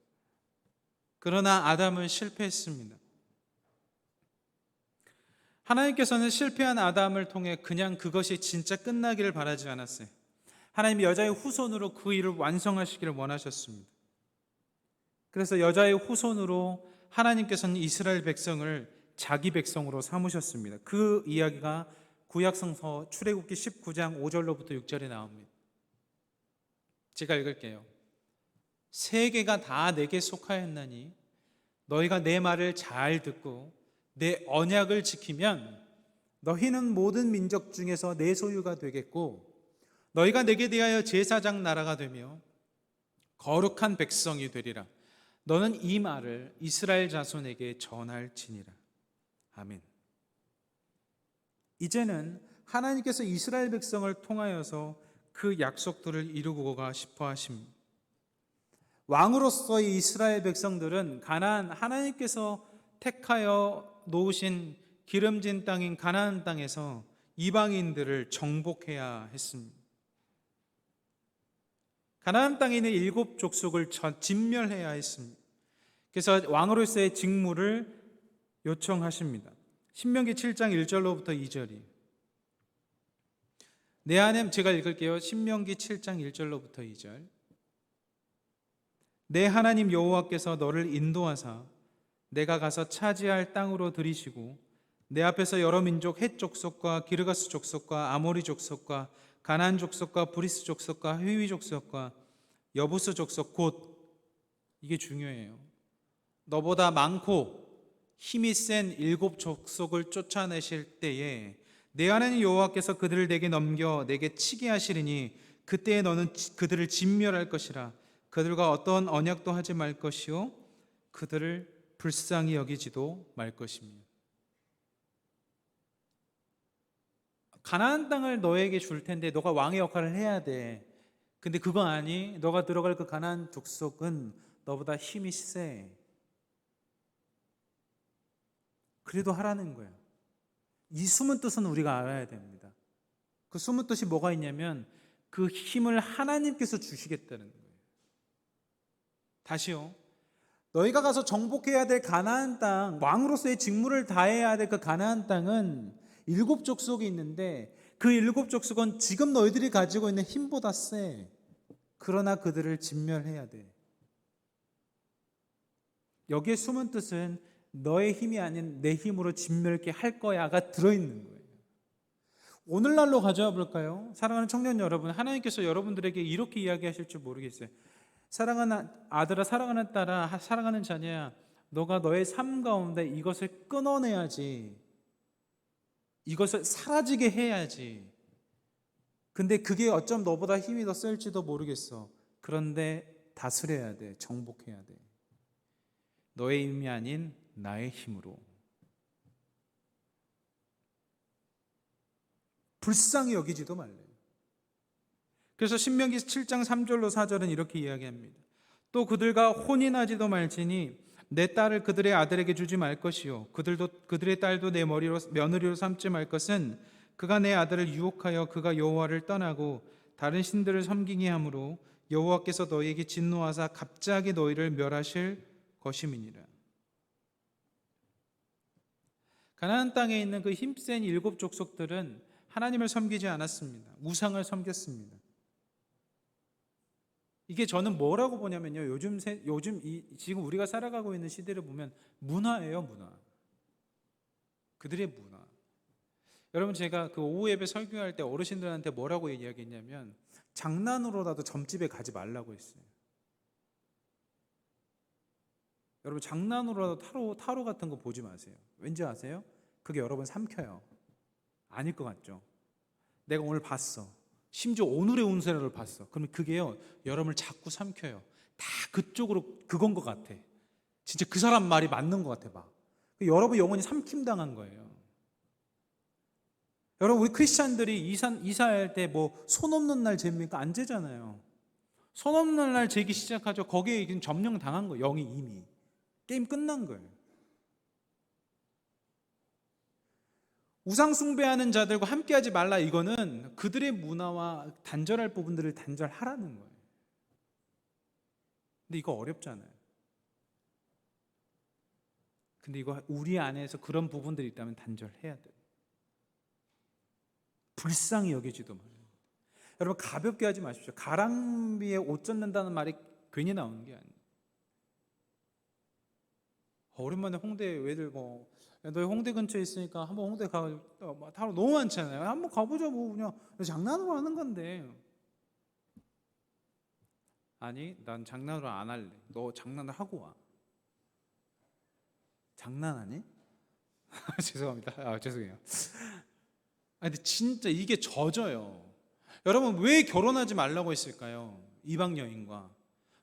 그러나 아담은 실패했습니다. 하나님께서는 실패한 아담을 통해 그냥 그것이 진짜 끝나기를 바라지 않았어요. 하나님이 여자의 후손으로 그 일을 완성하시기를 원하셨습니다. 그래서 여자의 후손으로 하나님께서는 이스라엘 백성을 자기 백성으로 삼으셨습니다. 그 이야기가 구약성서 출애굽기 19장 5절로부터 6절에 나옵니다. 제가 읽을게요. 세계가 다 내게 속하였나니 너희가 내 말을 잘 듣고 내 언약을 지키면 너희는 모든 민족 중에서 내 소유가 되겠고 너희가 내게 대하여 제사장 나라가 되며 거룩한 백성이 되리라. 너는 이 말을 이스라엘 자손에게 전할지니라. 아멘. 이제는 하나님께서 이스라엘 백성을 통하여서 그 약속들을 이루고가 싶어 하십니다. 왕으로서의 이스라엘 백성들은 가나안, 하나님께서 택하여 놓으신 기름진 땅인 가나안 땅에서 이방인들을 정복해야 했습니다. 가나안 땅에 있는 7 족속을 진멸해야 했습니다. 그래서 왕으로서의 직무를 요청하십니다. 신명기 7장 1절로부터 2절이 내 하나님, 제가 읽을게요. 신명기 7장 1절로부터 2절. 내 하나님 여호와께서 너를 인도하사 내가 가서 차지할 땅으로 들이시고 내 앞에서 여러 민족 헷 족속과 기르가스 족속과 아모리 족속과 가나안 족속과 브리스 족속과 휘위 족속과 여부스 족속 곧 이게 중요해요. 너보다 많고 힘이 센 7 족속을 쫓아내실 때에 내 하나님 여호와께서 그들을 내게 넘겨 내게 치게 하시리니 그때에 너는 그들을 진멸할 것이라. 그들과 어떤 언약도 하지 말 것이요 그들을 불쌍히 여기지도 말 것입니다. 가나안 땅을 너에게 줄 텐데 너가 왕의 역할을 해야 돼. 근데 그거 아니? 너가 들어갈 그 가나안 족속은 너보다 힘이 세. 그래도 하라는 거야. 이 숨은 뜻은 우리가 알아야 됩니다. 그 숨은 뜻이 뭐가 있냐면 그 힘을 하나님께서 주시겠다는 거예요. 다시요. 너희가 가서 정복해야 될 가나안 땅, 왕으로서의 직무를 다해야 될 그 가나안 땅은 7 족속이 있는데 그 7 족속은 지금 너희들이 가지고 있는 힘보다 세. 그러나 그들을 진멸해야 돼. 여기에 숨은 뜻은 너의 힘이 아닌 내 힘으로 진멸케 할 거야가 들어있는 거예요. 오늘날로 가져와 볼까요? 사랑하는 청년 여러분, 하나님께서 여러분들에게 이렇게 이야기하실 줄 모르겠어요. 사랑하는 아들아, 사랑하는 딸아, 사랑하는 자녀야, 너가 너의 삶 가운데 이것을 끊어내야지. 이것을 사라지게 해야지. 근데 그게 어쩜 너보다 힘이 더 셀지도 모르겠어. 그런데 다스려야 돼. 정복해야 돼. 너의 힘이 아닌 나의 힘으로. 불쌍히 여기지도 말래요. 그래서 신명기 7장 3절로 4절은 이렇게 이야기합니다. 또 그들과 혼인하지도 말지니 내 딸을 그들의 아들에게 주지 말 것이요 그들의 딸도 내 며느리로 삼지 말 것은 그가 내 아들을 유혹하여 그가 여호와를 떠나고 다른 신들을 섬기게 함으로 여호와께서 너희에게 진노하사 갑자기 너희를 멸하실 것임이니라. 가나안 땅에 있는 그 힘센 7 족속들은 하나님을 섬기지 않았습니다. 우상을 섬겼습니다. 이게 저는 뭐라고 보냐면요. 지금 우리가 살아가고 있는 시대를 보면 문화예요, 문화. 그들의 문화. 여러분, 제가 그 오후 예배 설교할 때 어르신들한테 뭐라고 이야기했냐면 장난으로라도 점집에 가지 말라고 했어요. 여러분, 장난으로라도 타로 같은 거 보지 마세요. 왠지 아세요? 그게 여러분 삼켜요. 아닐 것 같죠? 내가 오늘 봤어. 심지어 오늘의 운세를 봤어. 그러면 그게요, 여러분을 자꾸 삼켜요. 다 그쪽으로 그건 것 같아. 진짜 그 사람 말이 맞는 것 같아 막. 여러분 영혼이 삼킴당한 거예요. 여러분 우리 크리스찬들이 이사할 때 뭐 손 없는 날 잽니까? 안 재잖아요. 손 없는 날 재기 시작하죠. 거기에 지금 점령 당한 거예요. 영이 이미 게임 끝난 거예요. 우상 숭배하는 자들과 함께하지 말라, 이거는 그들의 문화와 단절할 부분들을 단절하라는 거예요. 근데 이거 어렵잖아요. 근데 이거 우리 안에서 그런 부분들이 있다면 단절해야 돼요. 불쌍히 여기지도 말아요. 여러분 가볍게 하지 마십시오. 가랑비에 옷 젖는다는 말이 괜히 나오는 게 아니에요. 오랜만에 홍대 왜들 뭐 너희 홍대 근처에 있으니까 한번 홍대 가가지고 다 너무 많잖아요. 한번 가보자 뭐 그냥 장난으로 하는 건데. 아니 난 장난으로 안 할래. 너 장난을 하고 와. 장난하니? 죄송합니다. 죄송해요. 근데 진짜 이게 젖어요. 여러분 왜 결혼하지 말라고 했을까요? 이방 여인과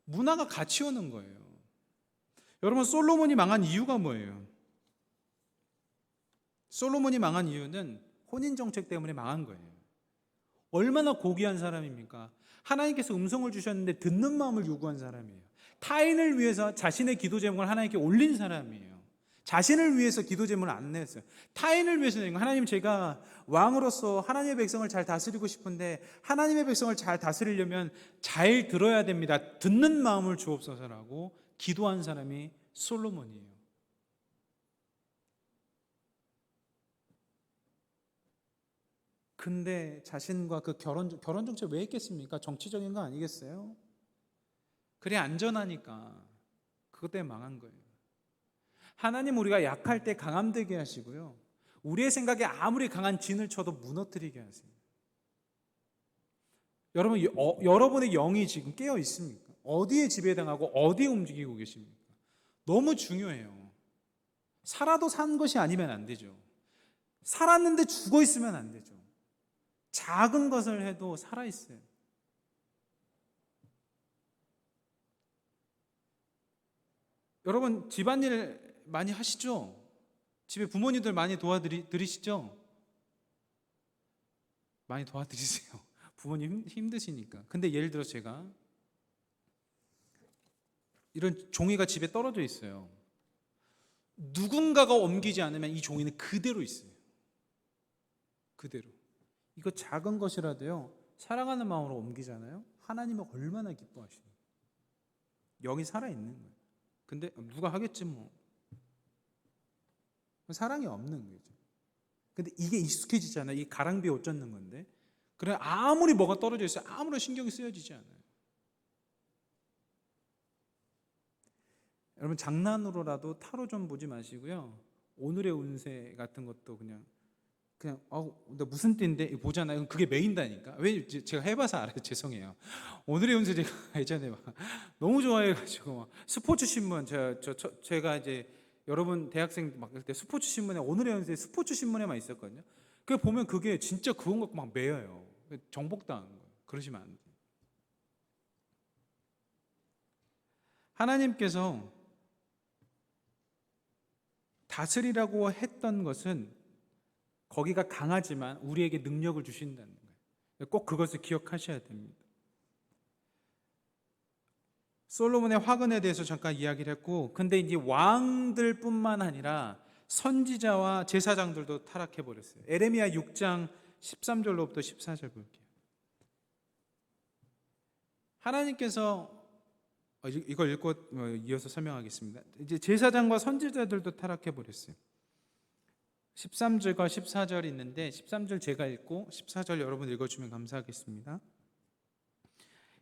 문화가 같이 오는 거예요. 여러분 솔로몬이 망한 이유가 뭐예요? 솔로몬이 망한 이유는 혼인 정책 때문에 망한 거예요. 얼마나 고귀한 사람입니까? 하나님께서 음성을 주셨는데 듣는 마음을 요구한 사람이에요. 타인을 위해서 자신의 기도 제목을 하나님께 올린 사람이에요. 자신을 위해서 기도 제목을 안 냈어요. 타인을 위해서 낸 거. 하나님 제가 왕으로서 하나님의 백성을 잘 다스리고 싶은데 하나님의 백성을 잘 다스리려면 잘 들어야 됩니다. 듣는 마음을 주옵소서라고 기도한 사람이 솔로몬이에요. 근데 자신과 그 결혼 정책 왜 했겠습니까? 정치적인 거 아니겠어요? 그래 안전하니까. 그것 때문에 망한 거예요. 하나님 우리가 약할 때 강함되게 하시고요. 우리의 생각에 아무리 강한 진을 쳐도 무너뜨리게 하세요. 여러분 여러분의 영이 지금 깨어 있습니까? 어디에 지배당하고 어디에 움직이고 계십니까? 너무 중요해요. 살아도 산 것이 아니면 안 되죠. 살았는데 죽어 있으면 안 되죠. 작은 것을 해도 살아 있어요. 여러분 집안일 많이 하시죠? 집에 부모님들 많이 도와드리시죠? 많이 도와드리세요. 부모님 힘드시니까. 근데 예를 들어 제가 이런 종이가 집에 떨어져 있어요. 누군가가 옮기지 않으면 이 종이는 그대로 있어요. 그대로. 이거 작은 것이라도요, 사랑하는 마음으로 옮기잖아요. 하나님은 얼마나 기뻐하시나요? 영이 살아있는 거예요. 근데 누가 하겠지 뭐. 사랑이 없는 거죠. 근데 이게 익숙해지잖아요. 이 가랑비에 옷 젖는 건데. 그래 아무리 뭐가 떨어져 있어요. 아무런 신경이 쓰여지지 않아요. 여러분 장난으로라도 타로 좀 보지 마시고요. 오늘의 운세 같은 것도 그냥 나 무슨 띠인데 보잖아요. 그게 메인다니까. 왜 제가 해봐서 알아요. 죄송해요. 오늘의 운세 제가 예전에 막 너무 좋아해가지고 막 스포츠 신문 제가 이제 여러분 대학생 막 때 스포츠 신문에 오늘의 운세 스포츠 신문에만 있었거든요. 그 보면 그게 진짜 그건 갖고 막 매여요. 정복당한 거예요. 그러시면 안 돼요. 하나님께서 다스리라고 했던 것은 거기가 강하지만 우리에게 능력을 주신다는 거예요. 꼭 그것을 기억하셔야 됩니다. 솔로몬의 화근에 대해서 잠깐 이야기를 했고, 근데 이제 왕들뿐만 아니라 선지자와 제사장들도 타락해 버렸어요. 에레미야 6장 13절로부터 14절 볼게요. 하나님께서 이걸 읽고 이어서 설명하겠습니다. 이제 제사장과 선지자들도 타락해 버렸어요. 13절과 14절이 있는데 13절 제가 읽고 14절 여러분 읽어주면 감사하겠습니다.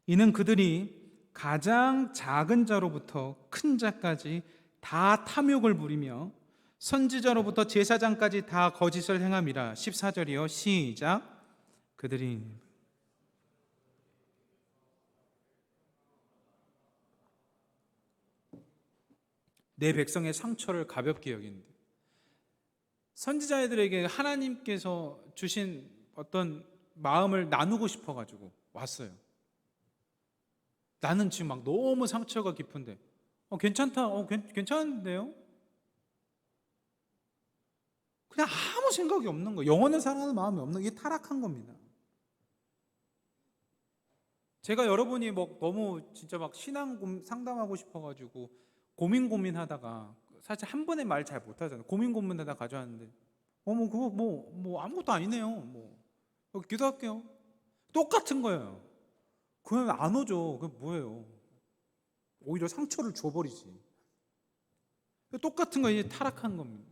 이는 그들이 가장 작은 자로부터 큰 자까지 다 탐욕을 부리며 선지자로부터 제사장까지 다 거짓을 행함이라. 14절이요. 시작. 그들이 내 백성의 상처를 가볍게 여긴다. 선지자들에게 하나님께서 주신 어떤 마음을 나누고 싶어가지고 왔어요. 나는 지금 막 너무 상처가 깊은데 괜찮다, 괜찮은데요? 그냥 아무 생각이 없는 거예요. 영혼을 사랑하는 마음이 없는, 이게 타락한 겁니다. 제가 여러분이 뭐 너무 진짜 막 신앙 상담하고 싶어가지고 고민하다가 사실 한 번에 말 잘 못하잖아요. 고민하다 가져왔는데 뭐 그거 뭐 아무것도 아니네요. 뭐 기도할게요. 똑같은 거예요. 그냥 안 오죠. 그게 뭐예요? 오히려 상처를 줘버리지. 똑같은 거 이제 타락한 겁니다.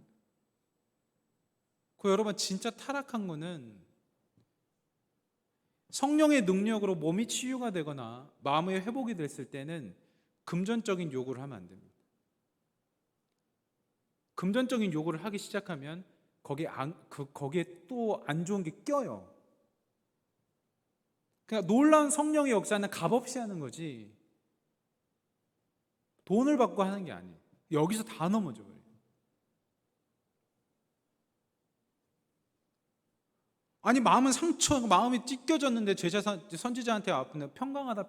그 여러분 진짜 타락한 거는 성령의 능력으로 몸이 치유가 되거나 마음의 회복이 됐을 때는 금전적인 요구를 하면 안 됩니다. 금전적인 요구를 하기 시작하면 거기에 또 안 좋은 게 껴요. 그러니까 놀라운 성령의 역사는 값없이 하는 거지 돈을 받고 하는 게 아니에요. 여기서 다 넘어져 버려요. 아니 마음은 마음이 찢겨졌는데 선지자한테 아픈데 평강하다.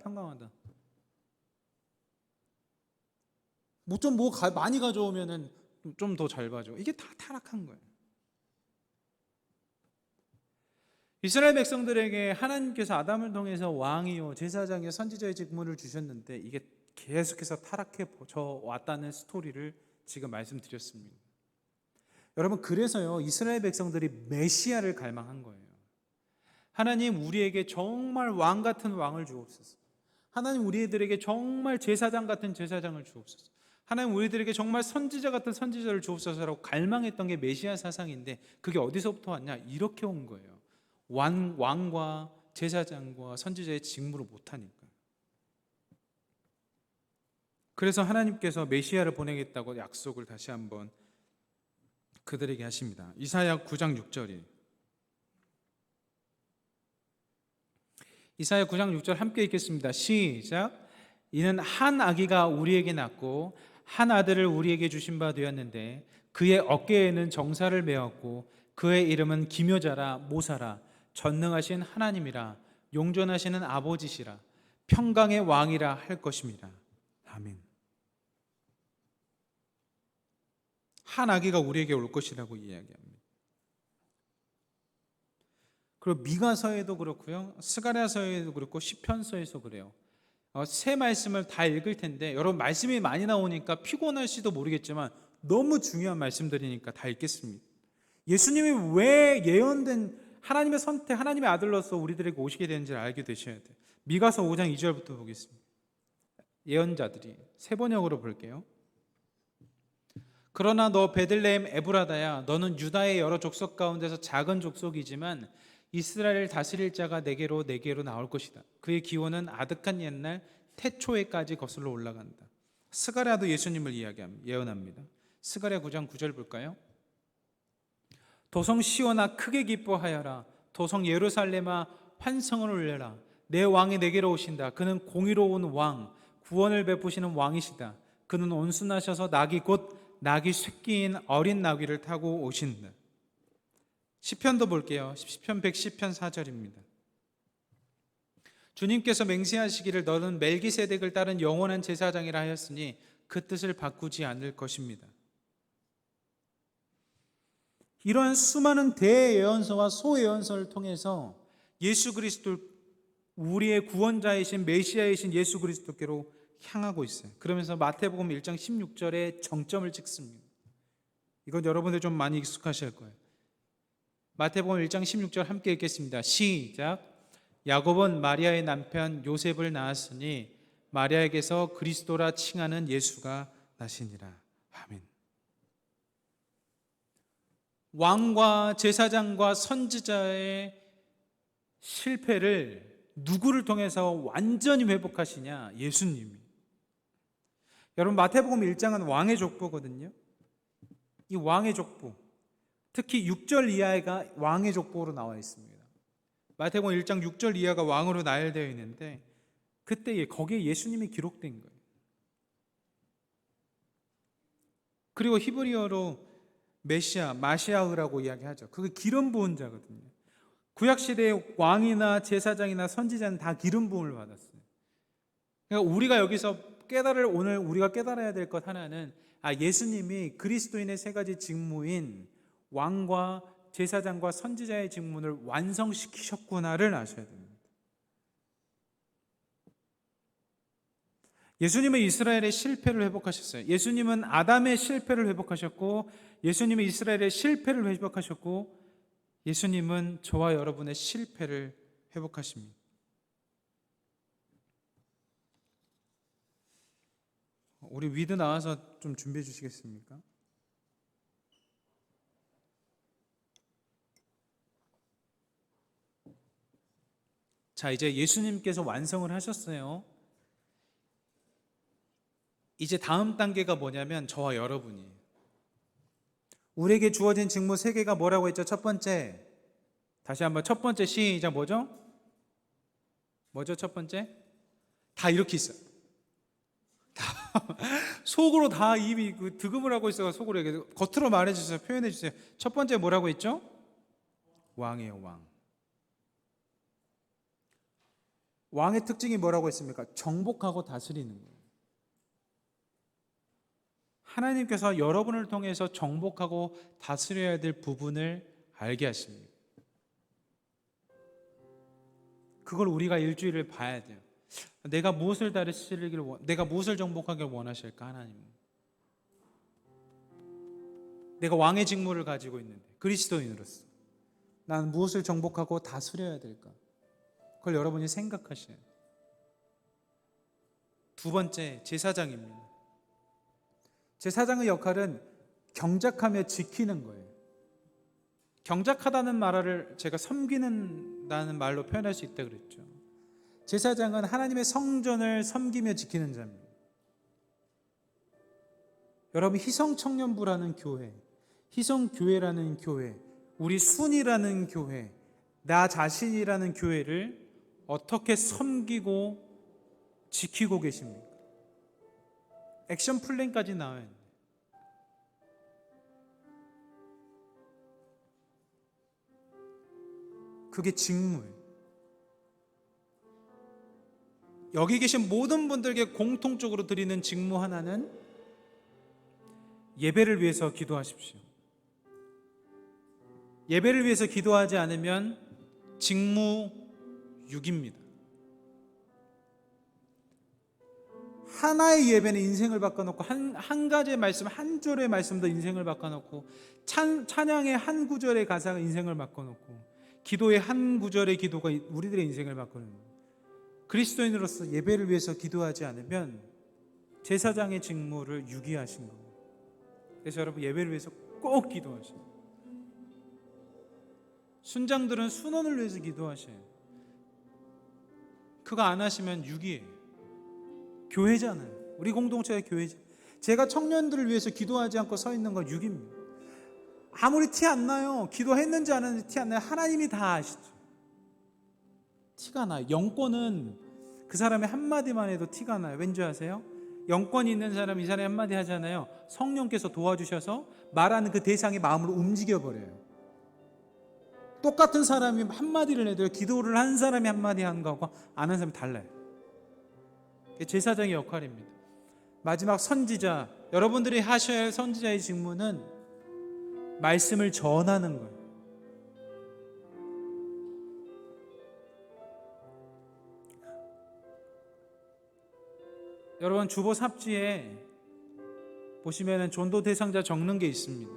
많이 가져오면은 좀 더 잘 봐줘. 이게 다 타락한 거예요. 이스라엘 백성들에게 하나님께서 아담을 통해서 왕이요 제사장이요 선지자의 직무를 주셨는데 이게 계속해서 타락해져 왔다는 스토리를 지금 말씀드렸습니다. 여러분 그래서요 이스라엘 백성들이 메시아를 갈망한 거예요. 하나님 우리에게 정말 왕 같은 왕을 주옵소서. 하나님 우리들에게 정말 제사장 같은 제사장을 주옵소서. 하나님 우리들에게 정말 선지자 같은 선지자를 주옵소서라고 갈망했던 게 메시아 사상인데 그게 어디서부터 왔냐? 이렇게 온 거예요. 왕과 제사장과 선지자의 직무를 못하니까. 그래서 하나님께서 메시아를 보내겠다고 약속을 다시 한번 그들에게 하십니다. 이사야 9장 6절이 이사야 9장 6절 함께 읽겠습니다. 시작. 이는 한 아기가 우리에게 낳고 한 아들을 우리에게 주신 바 되었는데 그의 어깨에는 정사를 메었고 그의 이름은 기묘자라 모사라 전능하신 하나님이라 용존하시는 아버지시라 평강의 왕이라 할 것입니다. 아멘. 한 아기가 우리에게 올 것이라고 이야기합니다. 그리고 미가서에도 그렇고요, 스가랴서에도 그렇고 시편서에서 그래요. 세 말씀을 다 읽을 텐데 여러분 말씀이 많이 나오니까 피곤할지도 모르겠지만 너무 중요한 말씀들이니까 다 읽겠습니다. 예수님이 왜 예언된 하나님의 선택, 하나님의 아들로서 우리들에게 오시게 되는지를 알게 되셔야 돼요. 미가서 5장 2절부터 보겠습니다. 예언자들이 세 번역으로 볼게요. 그러나 너 베들레헴 에브라다야 너는 유다의 여러 족속 가운데서 작은 족속이지만 이스라엘을 다스릴 자가 내게로 나올 것이다. 그의 기원은 아득한 옛날 태초에까지 거슬러 올라간다. 스가랴도 예수님을 예언합니다. 스가랴 9장 9절 볼까요? 도성 시온아 크게 기뻐하여라. 도성 예루살렘아 환성을 울려라. 내 왕이 내게로 오신다. 그는 공의로운 왕, 구원을 베푸시는 왕이시다. 그는 온순하셔서 낙이 새끼인 어린 나귀를 타고 오신다. 시편도 볼게요. 시편 110편 4절입니다. 주님께서 맹세하시기를 너는 멜기세덱을 따른 영원한 제사장이라 하였으니 그 뜻을 바꾸지 않을 것입니다. 이러한 수많은 대예언서와 소예언서를 통해서 예수 그리스도 우리의 구원자이신 메시아이신 예수 그리스도께로 향하고 있어요. 그러면서 마태복음 1장 16절에 정점을 찍습니다. 이건 여러분들 좀 많이 익숙하실 거예요. 마태복음 1장 16절 함께 읽겠습니다. 시작. 야곱은 마리아의 남편 요셉을 낳았으니 마리아에게서 그리스도라 칭하는 예수가 나시니라. 아멘. 왕과 제사장과 선지자의 실패를 누구를 통해서 완전히 회복하시냐? 예수님이. 여러분 마태복음 1장은 왕의 족보거든요. 이 왕의 족보, 특히 6절 이하가 왕의 족보로 나와 있습니다. 마태복음 1장 6절 이하가 왕으로 나열되어 있는데 그때 거기에 예수님이 기록된 거예요. 그리고 히브리어로 메시아, 마시아흐라고 이야기하죠. 그게 기름 부은 자거든요. 구약 시대의 왕이나 제사장이나 선지자는 다 기름 부음을 받았어요. 그러니까 우리가 여기서 오늘 우리가 깨달아야 될 것 하나는 예수님이 그리스도인의 세 가지 직무인 왕과 제사장과 선지자의 직분을 완성시키셨구나를 아셔야 됩니다. 예수님은 이스라엘의 실패를 회복하셨어요. 예수님은 아담의 실패를 회복하셨고, 예수님은 이스라엘의 실패를 회복하셨고, 예수님은 저와 여러분의 실패를 회복하십니다. 우리 위드 나와서 좀 준비해 주시겠습니까? 자, 이제 예수님께서 완성을 하셨어요. 이제 다음 단계가 뭐냐면 저와 여러분이에요. 우리에게 주어진 직무 3개가 뭐라고 했죠? 첫 번째, 다시 한번 첫 번째 시작. 뭐죠? 첫 번째? 다 이렇게 있어요. 속으로 다 이미 득음을 하고 있어서 속으로 얘기해요. 겉으로 말해주세요. 표현해주세요. 첫 번째 뭐라고 했죠? 왕이에요. 왕. 왕의 특징이 뭐라고 했습니까? 정복하고 다스리는 거예요. 하나님께서 여러분을 통해서 정복하고 다스려야 될 부분을 알게 하십니다. 그걸 우리가 일주일을 봐야 돼요. 내가 무엇을 내가 무엇을 정복하길 원하실까? 하나님. 내가 왕의 직무를 가지고 있는데 그리스도인으로서 나는 무엇을 정복하고 다스려야 될까? 그걸 여러분이 생각하셔야 돼요. 두 번째, 제사장입니다. 제사장의 역할은 경작하며 지키는 거예요. 경작하다는 말을 제가 섬기는다는 말로 표현할 수 있다 그랬죠. 제사장은 하나님의 성전을 섬기며 지키는 자입니다. 여러분, 희성청년부라는 교회, 희성교회라는 교회, 우리 순이라는 교회, 나 자신이라는 교회를 어떻게 섬기고 지키고 계십니까? 액션 플랜까지 나와야 돼요. 그게 직무예요. 여기 계신 모든 분들에게 공통적으로 드리는 직무 하나는 예배를 위해서 기도하십시오. 예배를 위해서 기도하지 않으면 직무 6입니다. 하나의 예배는 인생을 바꿔놓고 한 가지의 말씀, 한 절의 말씀도 인생을 바꿔놓고 찬양의 한 구절의 가사가 인생을 바꿔놓고 기도의 한 구절의 기도가 우리들의 인생을 바꾸는 그리스도인으로서 예배를 위해서 기도하지 않으면 제사장의 직무를 유기하신 겁니다. 그래서 여러분 예배를 위해서 꼭 기도하셔요. 순장들은 순원을 위해서 기도하셔요. 그거 안 하시면 유기예요. 교회잖아요. 우리 공동체의 교회죠. 제가 청년들을 위해서 기도하지 않고 서 있는 건 유기입니다. 아무리 티 안 나요. 기도했는지 안 했는지 티 안 나요. 하나님이 다 아시죠. 티가 나요. 영권은 그 사람의 한마디만 해도 티가 나요. 왠지 아세요? 영권이 있는 사람, 이 사람이 한마디 하잖아요. 성령께서 도와주셔서 말하는 그 대상의 마음으로 움직여버려요. 똑같은 사람이 한마디를 해도 기도를 한 사람이 한마디 하는 거하고 안 하는 사람이 달라요. 그게 제사장의 역할입니다. 마지막 선지자, 여러분들이 하셔야 할 선지자의 직무는 말씀을 전하는 거예요. 여러분 주보 삽지에 보시면은 전도 대상자 적는 게 있습니다.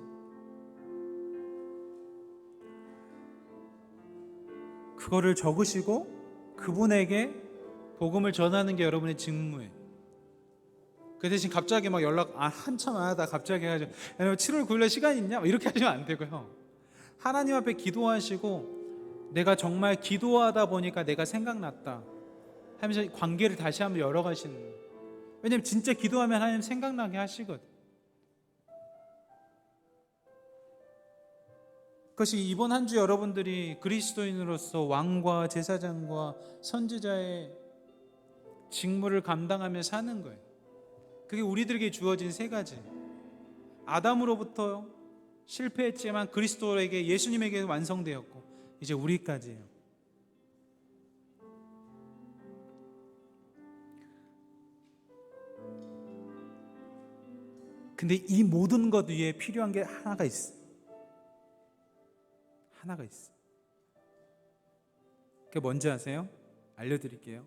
그거를 적으시고 그분에게 복음을 전하는 게 여러분의 직무예요. 그 대신 갑자기 막 연락 한참 안 하다 갑자기 해가지고 7월 9일에 시간 있냐? 이렇게 하시면 안 되고요. 하나님 앞에 기도하시고 내가 정말 기도하다 보니까 내가 생각났다 하면서 관계를 다시 한번 열어가시는 거예요. 왜냐면 진짜 기도하면 하나님 생각나게 하시거든. 그것이 이번 한 주 여러분들이 그리스도인으로서 왕과 제사장과 선지자의 직무를 감당하며 사는 거예요. 그게 우리들에게 주어진 세 가지. 아담으로부터 실패했지만 그리스도에게 예수님에게 완성되었고 이제 우리까지예요. 근데 이 모든 것 위에 필요한 게 하나가 있어. 하나가 있어. 그게 뭔지 아세요? 알려드릴게요.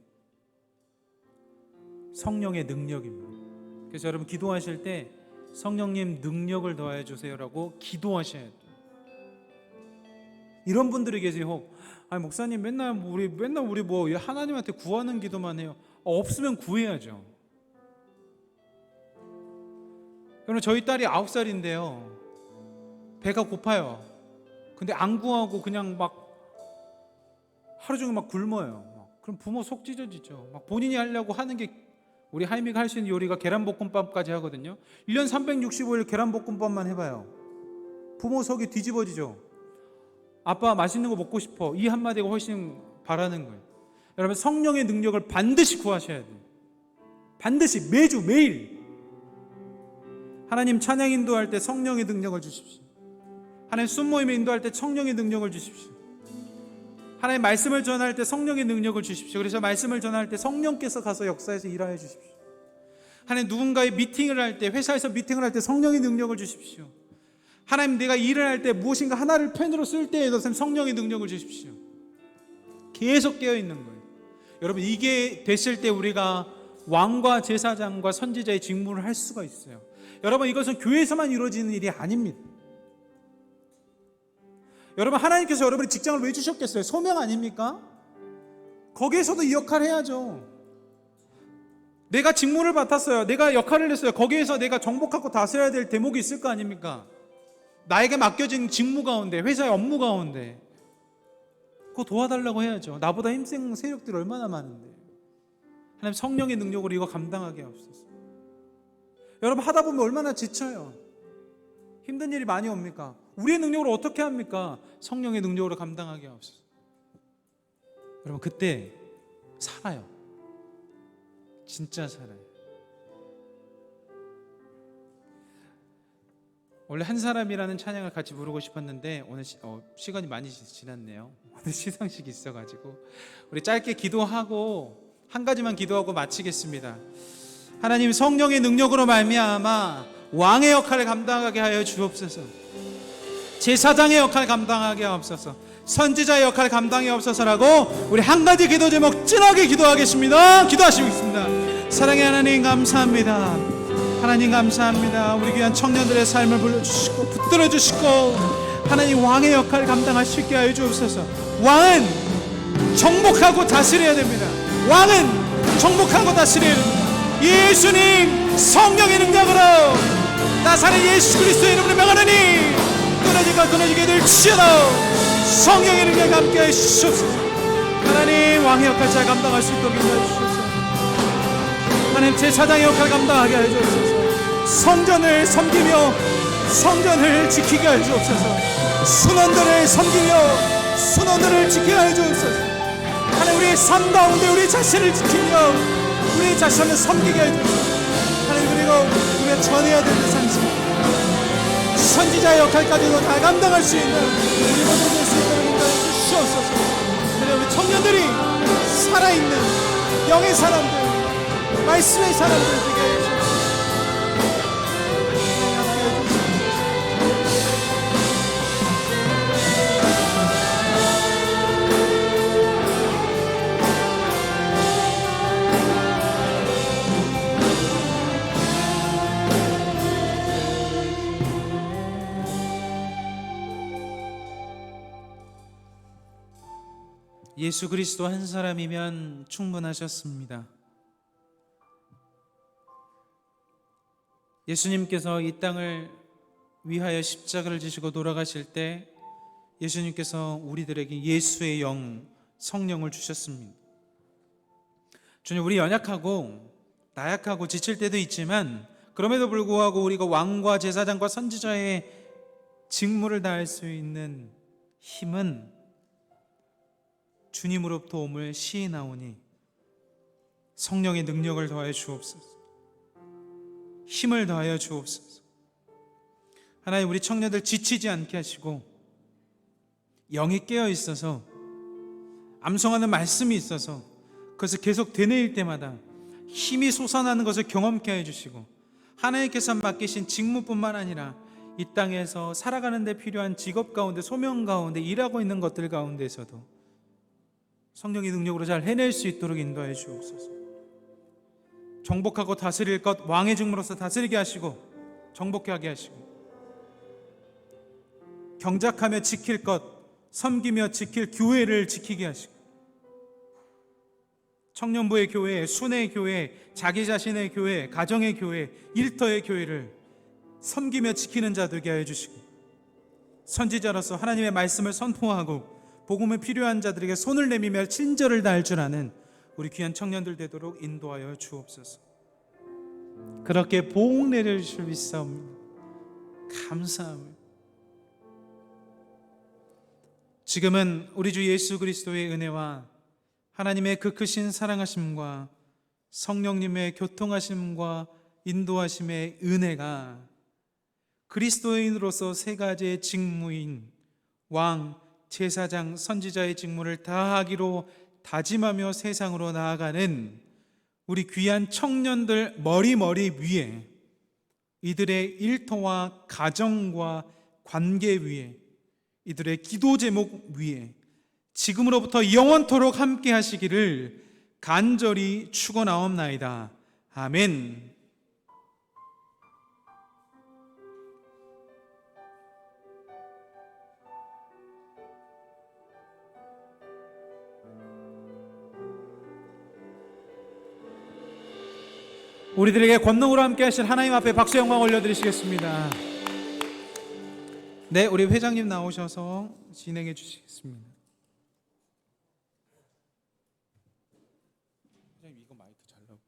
성령의 능력입니다. 그래서 여러분 기도하실 때 성령님 능력을 더하여 주세요라고 기도하셔야 돼요. 이런 분들이 계세요. 아니 목사님 맨날 우리 뭐 하나님한테 구하는 기도만 해요. 없으면 구해야죠. 여러분 저희 딸이 9살인데요. 배가 고파요. 근데 안 구하고 그냥 막 하루 종일 막 굶어요. 그럼 부모 속 찢어지죠. 막 본인이 하려고 하는 게 우리 하임이가 할 수 있는 요리가 계란볶음밥까지 하거든요. 1년 365일 계란볶음밥만 해봐요. 부모 속이 뒤집어지죠. 아빠 맛있는 거 먹고 싶어. 이 한마디가 훨씬 바라는 거예요. 여러분 성령의 능력을 반드시 구하셔야 돼요. 반드시 매주 매일. 하나님 찬양 인도할 때 성령의 능력을 주십시오. 하나님 순모임에 인도할 때 성령의 능력을 주십시오. 하나님 말씀을 전할 때 성령의 능력을 주십시오. 그래서 말씀을 전할 때 성령께서 가서 역사에서 일하여 주십시오. 하나님 누군가의 미팅을 할 때, 회사에서 미팅을 할 때 성령의 능력을 주십시오. 하나님 내가 일을 할 때 무엇인가 하나를 펜으로 쓸 때에도 성령의 능력을 주십시오. 계속 깨어있는 거예요. 여러분 이게 됐을 때 우리가 왕과 제사장과 선지자의 직무를 할 수가 있어요. 여러분 이것은 교회에서만 이루어지는 일이 아닙니다. 여러분 하나님께서 여러분의 직장을 왜 주셨겠어요? 소명 아닙니까? 거기에서도 이 역할을 해야죠. 내가 직무를 맡았어요. 내가 역할을 했어요. 거기에서 내가 정복하고 다스려야 될 대목이 있을 거 아닙니까? 나에게 맡겨진 직무 가운데, 회사의 업무 가운데 그거 도와달라고 해야죠. 나보다 힘센 세력들이 얼마나 많은데. 하나님 성령의 능력으로 이거 감당하게 하옵소서. 여러분 하다 보면 얼마나 지쳐요. 힘든 일이 많이 옵니까? 우리의 능력으로 어떻게 합니까? 성령의 능력으로 감당하게 하옵소서. 여러분 그때 살아요. 진짜 살아요. 원래 한 사람이라는 찬양을 같이 부르고 싶었는데 오늘 시간이 많이 지났네요. 오늘 시상식이 있어가지고 우리 짧게 기도하고 한 가지만 기도하고 마치겠습니다. 하나님 성령의 능력으로 말미암아 왕의 역할을 감당하게 하여 주옵소서. 제사장의 역할을 감당하게 하옵소서. 선지자의 역할을 감당해 없어서라고 우리 한 가지 기도 제목 진하게 기도하겠습니다. 기도하시겠습니다. 사랑의 하나님 감사합니다. 하나님 감사합니다. 우리 귀한 청년들의 삶을 불러주시고 붙들어 주시고 하나님 왕의 역할을 감당할 수 있게 하여 주옵소서. 왕은 정복하고 다스려야 됩니다. 왕은 정복하고 다스려야 됩니다. 예수님 성령의 능력으로 나사렛 예수 그리스도의 이름으로 명하노니 끊어질까 끊어지게 될지어다. 성령의 능력과 함께하여 주시옵소서. 하나님 왕의 역할 잘 감당할 수 있도록 인도해 주시옵소서. 하나님 제사장의 역할 감당하게 하여 주옵소서. 성전을 섬기며 성전을 지키게 하여 주옵소서. 순원들을 섬기며 순원들을 지키게 하여 주옵소서. 하나님 우리의 삶 가운데 우리 자신을 지키며 우리 자신을 섬기게 하여 주옵소서. 하나님 그리고 우리가 전해야 되는 상식 선지자의 역할까지도 다 감당할 수 있는 우리 모두 될 수 있도록 인도해 주시옵소서. 그래 우리 청년들이 살아있는 영의 사람들 말씀의 사람들 되게 해 주옵소서. 예수 그리스도 한 사람이면 충분하셨습니다. 예수님께서 이 땅을 위하여 십자가를 지시고 돌아가실 때 예수님께서 우리들에게 예수의 영, 성령을 주셨습니다. 주님 우리 연약하고 나약하고 지칠 때도 있지만 그럼에도 불구하고 우리가 왕과 제사장과 선지자의 직무를 다할 수 있는 힘은 주님으로부터 옴을 시인하오니 성령의 능력을 더하여 주옵소서. 힘을 더하여 주옵소서. 하나님 우리 청년들 지치지 않게 하시고 영이 깨어 있어서 암송하는 말씀이 있어서 그것을 계속 되뇌일 때마다 힘이 솟아나는 것을 경험케 해 주시고 하나님께서 맡기신 직무뿐만 아니라 이 땅에서 살아가는 데 필요한 직업 가운데, 소명 가운데, 일하고 있는 것들 가운데서도 성령의 능력으로 잘 해낼 수 있도록 인도하여 주옵소서. 정복하고 다스릴 것, 왕의 직무로서 다스리게 하시고 정복하게 하게 하시고, 경작하며 지킬 것, 섬기며 지킬 교회를 지키게 하시고, 청년부의 교회, 순회의 교회, 자기 자신의 교회, 가정의 교회, 일터의 교회를 섬기며 지키는 자 되게 하여 주시고, 선지자로서 하나님의 말씀을 선포하고 복음이 필요한 자들에게 손을 내밀며 친절을 다할 줄 아는 우리 귀한 청년들 되도록 인도하여 주옵소서. 그렇게 복 내려주실 믿사옵니다. 감사합니다. 지금은 우리 주 예수 그리스도의 은혜와 하나님의 그 크신 사랑하심과 성령님의 교통하심과 인도하심의 은혜가 그리스도인으로서 세 가지의 직무인 왕, 제사장, 선지자의 직무를 다하기로 다짐하며 세상으로 나아가는 우리 귀한 청년들 머리 위에, 이들의 일터와 가정과 관계 위에, 이들의 기도 제목 위에 지금으로부터 영원토록 함께 하시기를 간절히 축원하옵나이다. 아멘. 우리들에게 권능으로 함께 하실 하나님 앞에 박수 영광 올려드리시겠습니다. 네, 우리 회장님 나오셔서 진행해 주시겠습니다. 회장님 이거 마이크 잘 나오고.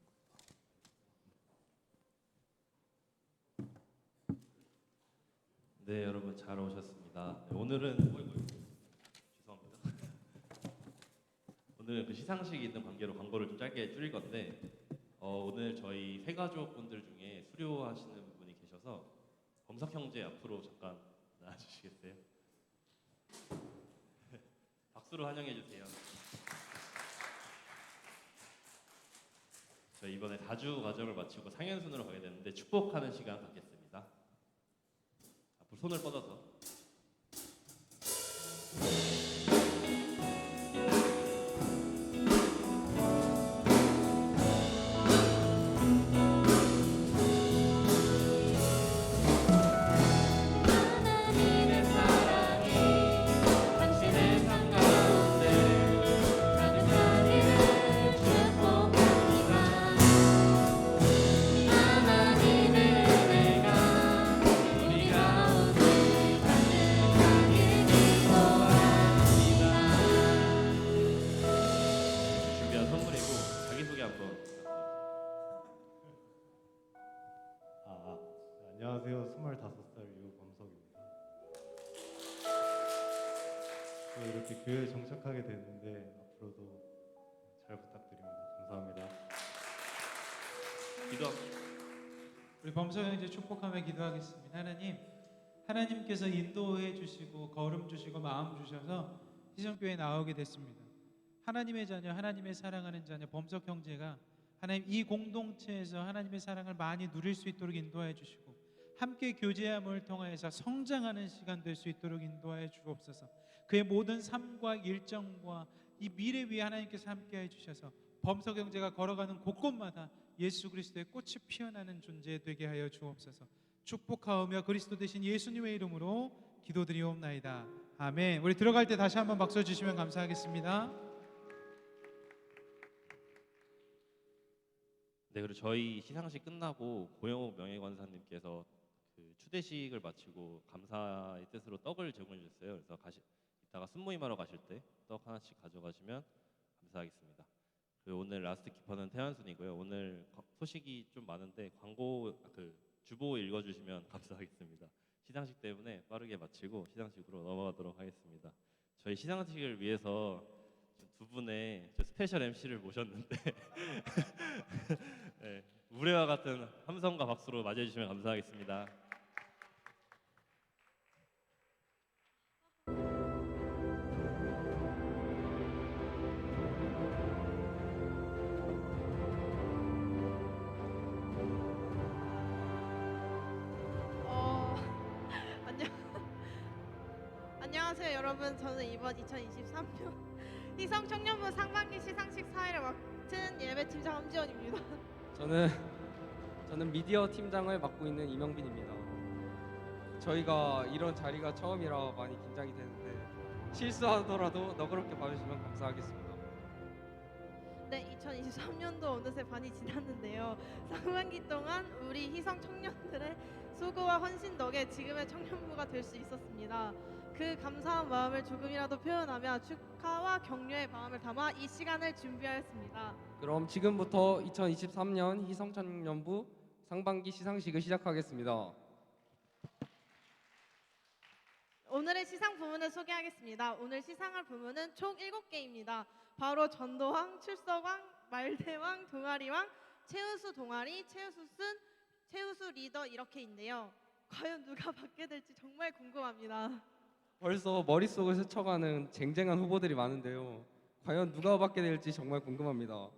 네, 여러분 잘 오셨습니다. 네, 오늘은 죄송합니다. 오늘은 그 시상식이 있는 관계로 광고를 좀 짧게 줄일 건데, 오늘 저희 회가족 분들 중에 수료하시는 분이 계셔서 범석 형제 앞으로 잠깐 나와주시겠어요? 박수로 환영해 주세요. 저희 이번에 다주 과정을 마치고 상현순으로 가게 되는데 축복하는 시간 갖겠습니다. 앞으로 손을 뻗어서. 준비한 선물이고 자기소개 한번 안녕하세요. 25살 유범석입니다. 이렇게 교회에 정착하게 됐는데 앞으로도 잘 부탁드립니다. 감사합니다. 기도. 우리 범석 형제 축복하며 기도하겠습니다. 하나님께서 인도해 주시고 걸음 주시고 마음 주셔서 희성교회에 나오게 됐습니다. 하나님의 자녀, 하나님의 사랑하는 자녀 범석 형제가 하나님 이 공동체에서 하나님의 사랑을 많이 누릴 수 있도록 인도해 주시고, 함께 교제함을 통하여서 성장하는 시간 될 수 있도록 인도하여 주옵소서. 그의 모든 삶과 일정과 이 미래 위에 하나님께서 함께해 주셔서 범석 형제가 걸어가는 곳곳마다 예수 그리스도의 꽃이 피어나는 존재 되게 하여 주옵소서. 축복하오며 그리스도 되신 예수님의 이름으로 기도드리옵나이다. 아멘. 우리 들어갈 때 다시 한번 박수 주시면 감사하겠습니다. 네, 그리고 저희 시상식 끝나고 고영욱 명예관사님께서 그 추대식을 마치고 감사의 뜻으로 떡을 제공해 주셨어요. 그래서 이따가 순모임하러 가실 때 떡 하나씩 가져가시면 감사하겠습니다. 그리고 오늘 라스트 키퍼는 태환순이고요. 오늘 소식이 좀 많은데 광고 주보 읽어주시면 감사하겠습니다. 시상식 때문에 빠르게 마치고 시상식으로 넘어가도록 하겠습니다. 저희 시상식을 위해서 두 분의 스페셜 MC를 모셨는데 네, 우레와 같은 함성과 박수로 맞이해 주시면 감사하겠습니다. 안녕하세요 여러분. 저는 이번 2023년 희성 청년부 상반기 시상식 사회를 맡은 예배팀장 함지원입니다. 저는 미디어 팀장을 맡고 있는 이명빈입니다. 저희가 이런 자리가 처음이라 많이 긴장이 되는데 실수하더라도 너그럽게 봐주시면 감사하겠습니다. 네, 2023년도 어느새 반이 지났는데요. 상반기 동안 우리 희성 청년들의 수고와 헌신 덕에 지금의 청년부가 될 수 있었습니다. 그 감사한 마음을 조금이라도 표현하며 축하와 격려의 마음을 담아 이 시간을 준비하였습니다. 그럼 지금부터 2023년 희성청년부 상반기 시상식을 시작하겠습니다. 오늘의 시상 부문을 소개하겠습니다. 오늘 시상할 부문은 총 7개입니다. 바로 전도왕, 출석왕, 말대왕, 동아리왕, 최우수 동아리, 최우수 순, 최우수 리더 이렇게인데요. 과연 누가 받게 될지 정말 궁금합니다. 벌써 머릿속을 스쳐가는 쟁쟁한 후보들이 많은데요. 과연 누가 받게 될지 정말 궁금합니다.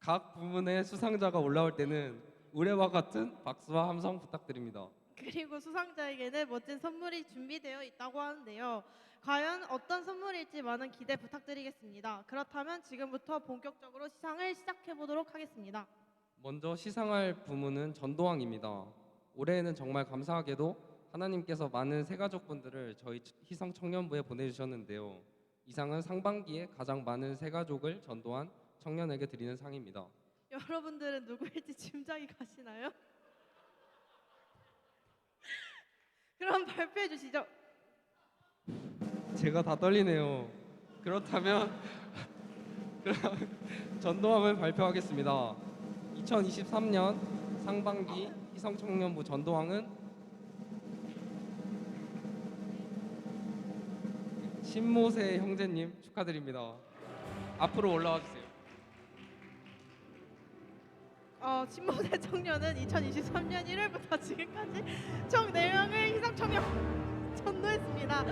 각 부문의 수상자가 올라올 때는 의뢰와 같은 박수와 함성 부탁드립니다. 그리고 수상자에게는 멋진 선물이 준비되어 있다고 하는데요. 과연 어떤 선물일지 많은 기대 부탁드리겠습니다. 그렇다면 지금부터 본격적으로 시상을 시작해 보도록 하겠습니다. 먼저 시상할 부문은 전도왕입니다. 올해에는 정말 감사하게도 하나님께서 많은 새가족분들을 저희 희성 청년부에 보내주셨는데요. 이 상은 상반기에 가장 많은 새가족을 전도한 청년에게 드리는 상입니다. 여러분들은 누구일지 짐작이 가시나요? 그럼 발표해 주시죠. 제가 다 떨리네요. 그렇다면 전도왕을 발표하겠습니다. 2023년 상반기 희성청년부 전도왕은 신모세 형제님 축하드립니다. 앞으로 올라와 주세요. 신모세 청년은 2023년 1월부터 지금까지 총 4명을 희성 청년 전도했습니다.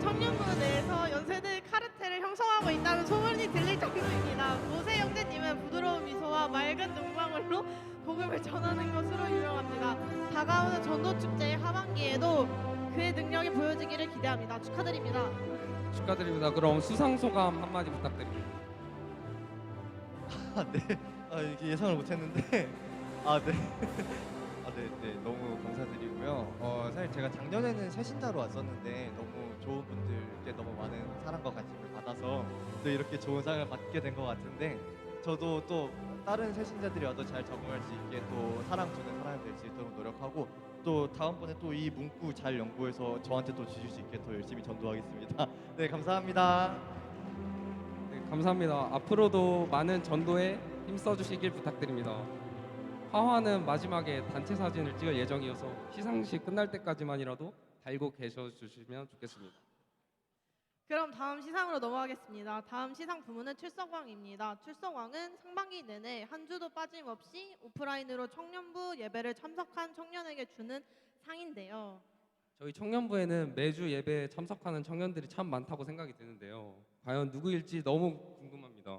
청년부 내에서 연세대 카르텔을 형성하고 있다는 소문이 들릴 정도입니다. 모세 형제님은 부드러운 미소와 맑은 눈망울로 복음을 전하는 것으로 유명합니다. 다가오는 전도 축제의 하반기에도 그의 능력이 보여지기를 기대합니다. 축하드립니다. 축하드립니다. 그럼 수상 소감 한마디 부탁드립니다. 네. 이게 예상을 못했는데, 네. 네, 너무 감사드리고요. 사실 제가 작년에는 새신자로 왔었는데 너무 좋은 분들께 너무 많은 사랑과 관심을 받아서 또 이렇게 좋은 상을 받게 된 것 같은데, 저도 또 다른 새신자들이 와도 잘 적응할 수 있게 또 사랑 주는 사람이 될 수 있도록 노력하고, 또 다음번에 또 이 문구 잘 연구해서 저한테 또 주실 수 있게 더 열심히 전도하겠습니다. 네, 감사합니다. 네, 감사합니다. 앞으로도 많은 전도에 힘써 주시길 부탁드립니다. 화환은 마지막에 단체 사진을 찍을 예정이어서 시상식 끝날 때까지만이라도 달고 계셔 주시면 좋겠습니다. 그럼 다음 시상으로 넘어가겠습니다. 다음 시상 부문은 출석왕입니다. 출석왕은 상반기 내내 한 주도 빠짐없이 오프라인으로 청년부 예배를 참석한 청년에게 주는 상인데요. 저희 청년부에는 매주 예배에 참석하는 청년들이 참 많다고 생각이 드는데요. 과연 누구일지 너무 궁금합니다.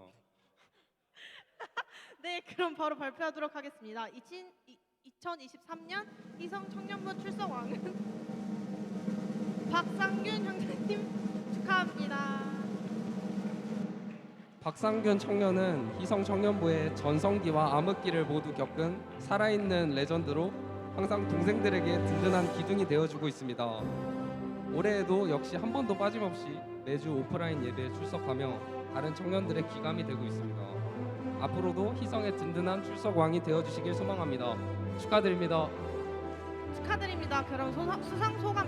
네, 그럼 바로 발표하도록 하겠습니다. 2023년 희성 청년부 출석왕은 박상균 형제님 축하합니다. 박상균 청년은 희성 청년부의 전성기와 암흑기를 모두 겪은 살아있는 레전드로 항상 동생들에게 든든한 기둥이 되어주고 있습니다. 올해에도 역시 한 번도 빠짐없이 매주 오프라인 예배에 출석하며 다른 청년들의 기감이 되고 있습니다. 앞으로도 희성의 든든한 출석왕이 되어주시길 소망합니다. 축하드립니다. 축하드립니다. 그럼 수상 소감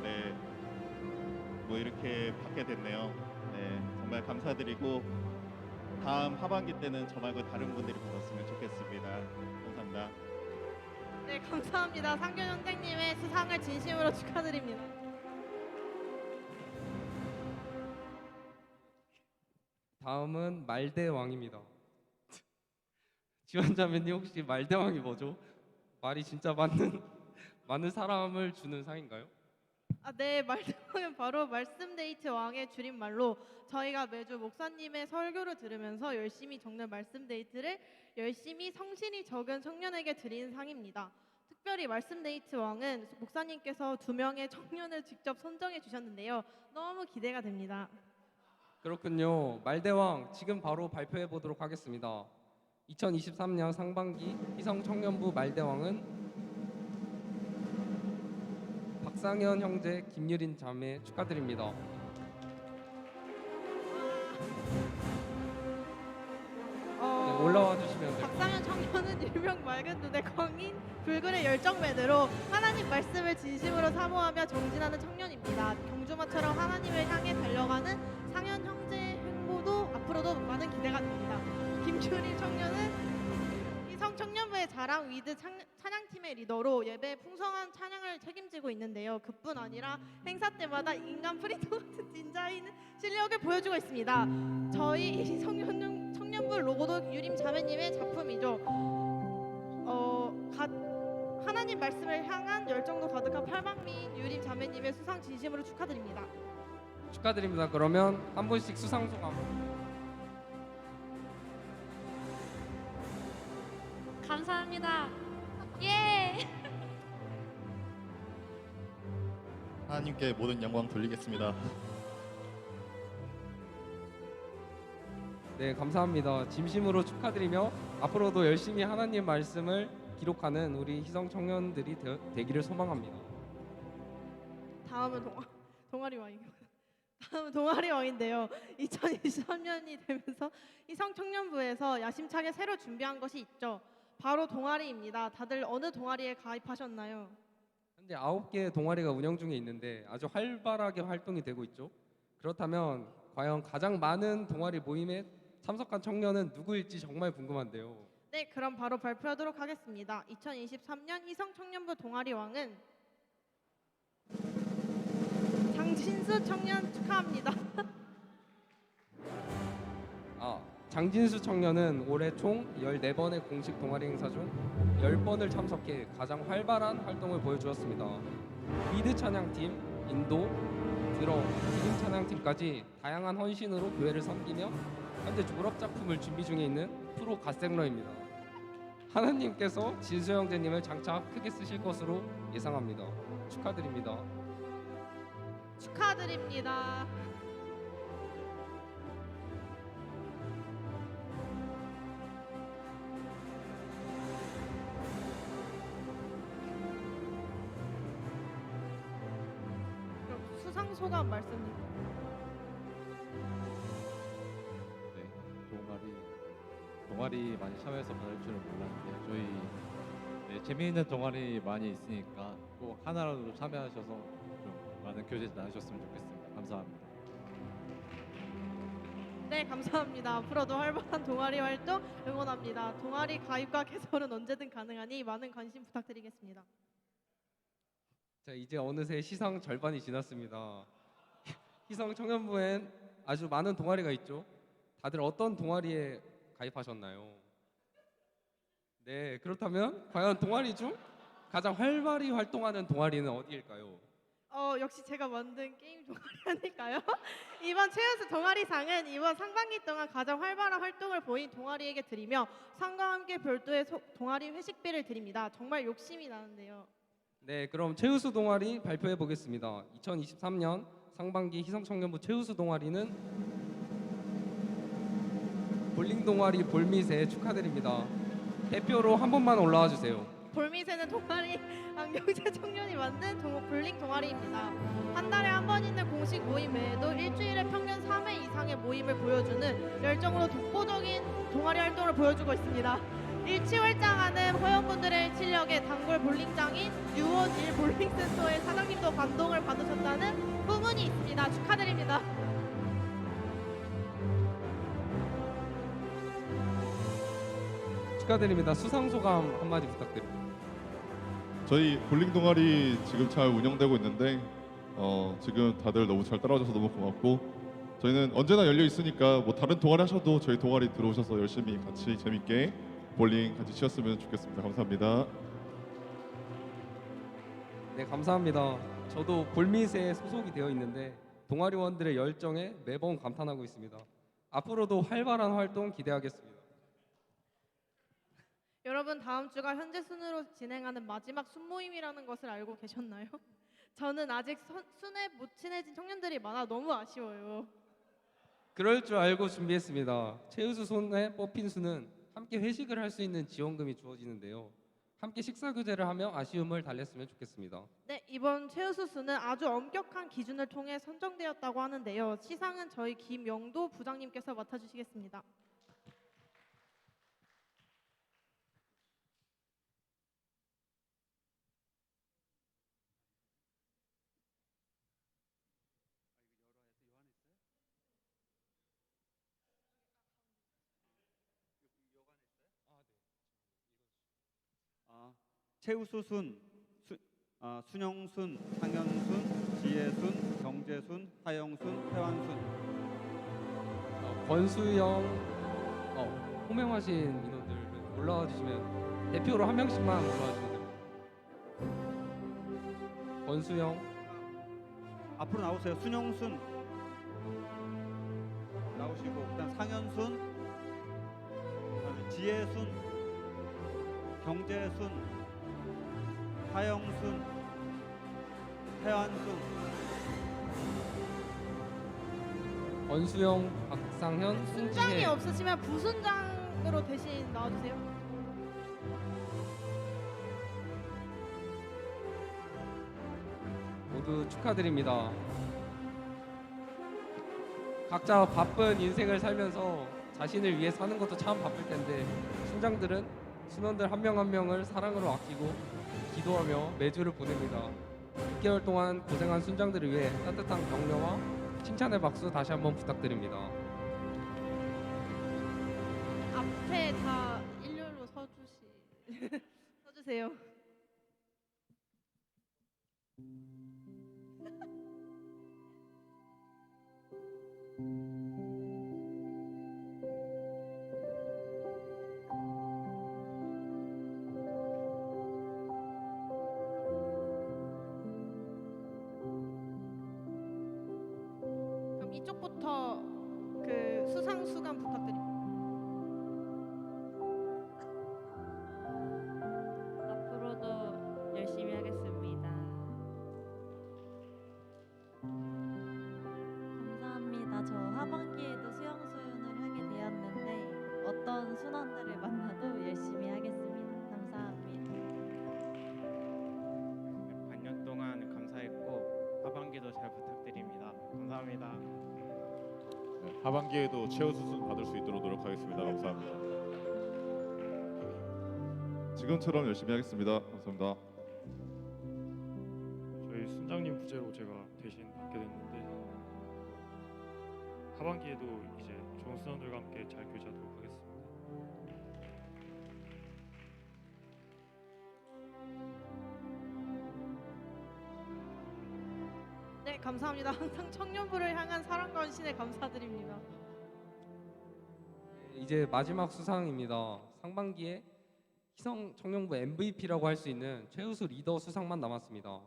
네. 뭐 이렇게 받게 됐네요. 네, 정말 감사드리고 다음 하반기 때는 저 말고 다른 분들이 받았으면 좋겠습니다. 감사합니다. 네, 감사합니다. 상균 선생님의 수상을 진심으로 축하드립니다. 다음은 말대왕입니다. 지원자매님 혹시 말대왕이 뭐죠? 말이 진짜 많은 사람을 주는 상인가요? 네, 말씀은 바로 말씀 데이트 왕의 줄임말로 저희가 매주 목사님의 설교를 들으면서 열심히 적는 말씀 데이트를 열심히 성실히 적은 청년에게 드리는 상입니다. 특별히 말씀 데이트 왕은 목사님께서 2명의 청년을 직접 선정해 주셨는데요. 너무 기대가 됩니다. 그렇군요. 말대왕 지금 바로 발표해 보도록 하겠습니다. 2023년 상반기 희성 청년부 말대왕은 박상현 형제, 김유린 자매 축하드립니다. 네, 올라와 주시면 돼요. 박상현 청년은 일명 맑은 눈의 광인, 불굴의 열정맨으로 하나님 말씀을 진심으로 사모하며 정진하는 청년입니다. 경주마처럼 하나님을 향해 달려가는 상현 형제의 행보도 앞으로도 많은 기대가 됩니다. 김규린 청년은 희성 청년부의 자랑 위드 찬양팀의 리더로 예배의 풍성한 찬양을 책임지고 있는데요. 그뿐 아니라 행사 때마다 인간 프리터 같은 닌자인 실력을 보여주고 있습니다. 저희 희성 청년부 로고도 유림 자매님의 작품이죠. 하나님 말씀을 향한 열정도 가득한 팔방미인 유림 자매님의 수상 진심으로 축하드립니다. 축하드립니다. 그러면 한 분씩 수상 소감. 감사합니다. 예. 하나님께 모든 영광 돌리겠습니다. 네, 감사합니다. 진심으로 축하드리며 앞으로도 열심히 하나님 말씀을 기록하는 우리 희성 청년들이 되기를 소망합니다. 다음은 동아리 왕입니다. 다음은 동아리 왕인데요. 2023년이 되면서 희성 청년부에서 야심차게 새로 준비한 것이 있죠. 바로 동아리입니다. 다들 어느 동아리에 가입하셨나요? 현재 9개의 동아리가 운영 중에 있는데 아주 활발하게 활동이 되고 있죠. 그렇다면 과연 가장 많은 동아리 모임에 참석한 청년은 누구일지 정말 궁금한데요. 네, 그럼 바로 발표하도록 하겠습니다. 2023년 희성 청년부 동아리 왕은 장진수 청년 축하합니다. 장진수 청년은 올해 총 14번의 공식 동아리 행사 중 10번을 참석해 가장 활발한 활동을 보여주었습니다. 미드 찬양팀, 인도, 드럼, 기림 찬양팀까지 다양한 헌신으로 교회를 섬기며 현재 졸업 작품을 준비 중에 있는 프로 갓생러입니다. 하나님께서 진수 형제님을 장차 크게 쓰실 것으로 예상합니다. 축하드립니다. 축하드립니다. 그럼 수상 소감 말씀드릴게요. 네, 동아리 많이 참여해서 받을 줄은 몰랐는데 저희 재미있는 동아리 많이 있으니까 꼭 하나라도 참여하셔서 좀 많은 교제 나누셨으면 좋겠습니다. 감사합니다. 네, 감사합니다. 앞으로도 활발한 동아리 활동 응원합니다. 동아리 가입과 개설은 언제든 가능하니 많은 관심 부탁드리겠습니다. 자, 이제 어느새 시상 절반이 지났습니다. 희성 청년부엔 아주 많은 동아리가 있죠. 다들 어떤 동아리에 가입하셨나요? 네, 그렇다면 과연 동아리 중 가장 활발히 활동하는 동아리는 어디일까요? 역시 제가 만든 게임 동아리 아닐까요? 이번 최우수 동아리상은 이번 상반기 동안 가장 활발한 활동을 보인 동아리에게 드리며 상과 함께 별도의 동아리 회식비를 드립니다. 정말 욕심이 나는데요. 네, 그럼 최우수 동아리 발표해 보겠습니다. 2023년 상반기 희성청년부 최우수 동아리는 볼링 동아리 볼미세 축하드립니다. 대표로 한 분만 올라와 주세요. 볼미세는 동아리 안경제 청년이 만든 볼링 동아리입니다. 한 달에 한 번 있는 공식 모임 외에도 일주일에 평균 3회 이상의 모임을 보여주는 열정으로 독보적인 동아리 활동을 보여주고 있습니다. 일취월장하는 회원분들의 실력에 단골 볼링장인 유원일 볼링센터의 사장님도 감동을 받으셨다는 후문이 있습니다. 축하드립니다. 축하드립니다. 수상 소감 한마디 부탁드립니다. 저희 볼링 동아리 지금 잘 운영되고 있는데 지금 다들 너무 잘 따라와줘서 너무 고맙고 저희는 언제나 열려 있으니까 뭐 다른 동아리 하셔도 저희 동아리 들어오셔서 열심히 같이 재밌게 볼링 같이 치셨으면 좋겠습니다. 감사합니다. 네, 감사합니다. 저도 볼미세에 소속이 되어 있는데 동아리원들의 열정에 매번 감탄하고 있습니다. 앞으로도 활발한 활동 기대하겠습니다. 여러분 다음 주가 현재 순으로 진행하는 마지막 순모임이라는 것을 알고 계셨나요? 저는 아직 순에 못 친해진 청년들이 많아 너무 아쉬워요. 그럴 줄 알고 준비했습니다. 최우수 손에 뽑힌 수는 함께 회식을 할 수 있는 지원금이 주어지는데요. 함께 식사 교제를 하며 아쉬움을 달랬으면 좋겠습니다. 네, 이번 최우수 수는 아주 엄격한 기준을 통해 선정되었다고 하는데요. 시상은 저희 김영도 부장님께서 맡아주시겠습니다. 최우수순, 순영순, 상현순, 지혜순, 경재순, 하영순, 태환순. 권수영, 호명하신 인원들 올라와 주시면 대표로 한 명씩만 올라와 주시면 됩니다. 권수영, 앞으로 나오세요. 순영순 나오시고, 그다음 상현순, 그다음에 지혜순, 경재순, 하영순, 태환순. 권수영, 박상현, 순장이 송지혜. 없으시면 부순장으로 대신 나와주세요. 모두 축하드립니다. 각자 바쁜 인생을 살면서 자신을 위해 사는 것도 참 바쁠 텐데 순장들은 순원들 한 명 한 명을 사랑으로 아끼고 기도하며 매주를 보냅니다. 6개월 동안 고생한 순장들을 위해 따뜻한 격려와 칭찬의 박수 다시 한번 부탁드립니다. 앞에 다 일렬로 서주세요. 그럼 이쪽부터 그 수상 수감 부탁드립니다. 앞으로도 열심히 하겠습니다. 감사합니다. 저 하반기에도 수영수연을 하게 되었는데 어떤 순원들을 만나도 열심히 하겠습니다. 감사합니다. 반년 동안 감사했고 하반기도 잘 부탁드립니다. 감사합니다. 하반기에도 최우수순 받을 수 있도록 노력하겠습니다. 감사합니다. 지금처럼 열심히 하겠습니다. 감사합니다. 저희 순장님 부재로 제가 대신 받게 됐는데 하반기에도 이제 좋은 순원들과 함께 잘 교제하도록 하겠습니다. 네, 감사합니다. 항상 청년부를 향한 사랑과 헌신에 감사드립니다. 이제 마지막 수상입니다. 상반기에 희성 청년부 MVP라고 할 수 있는 최우수 리더 수상만 남았습니다.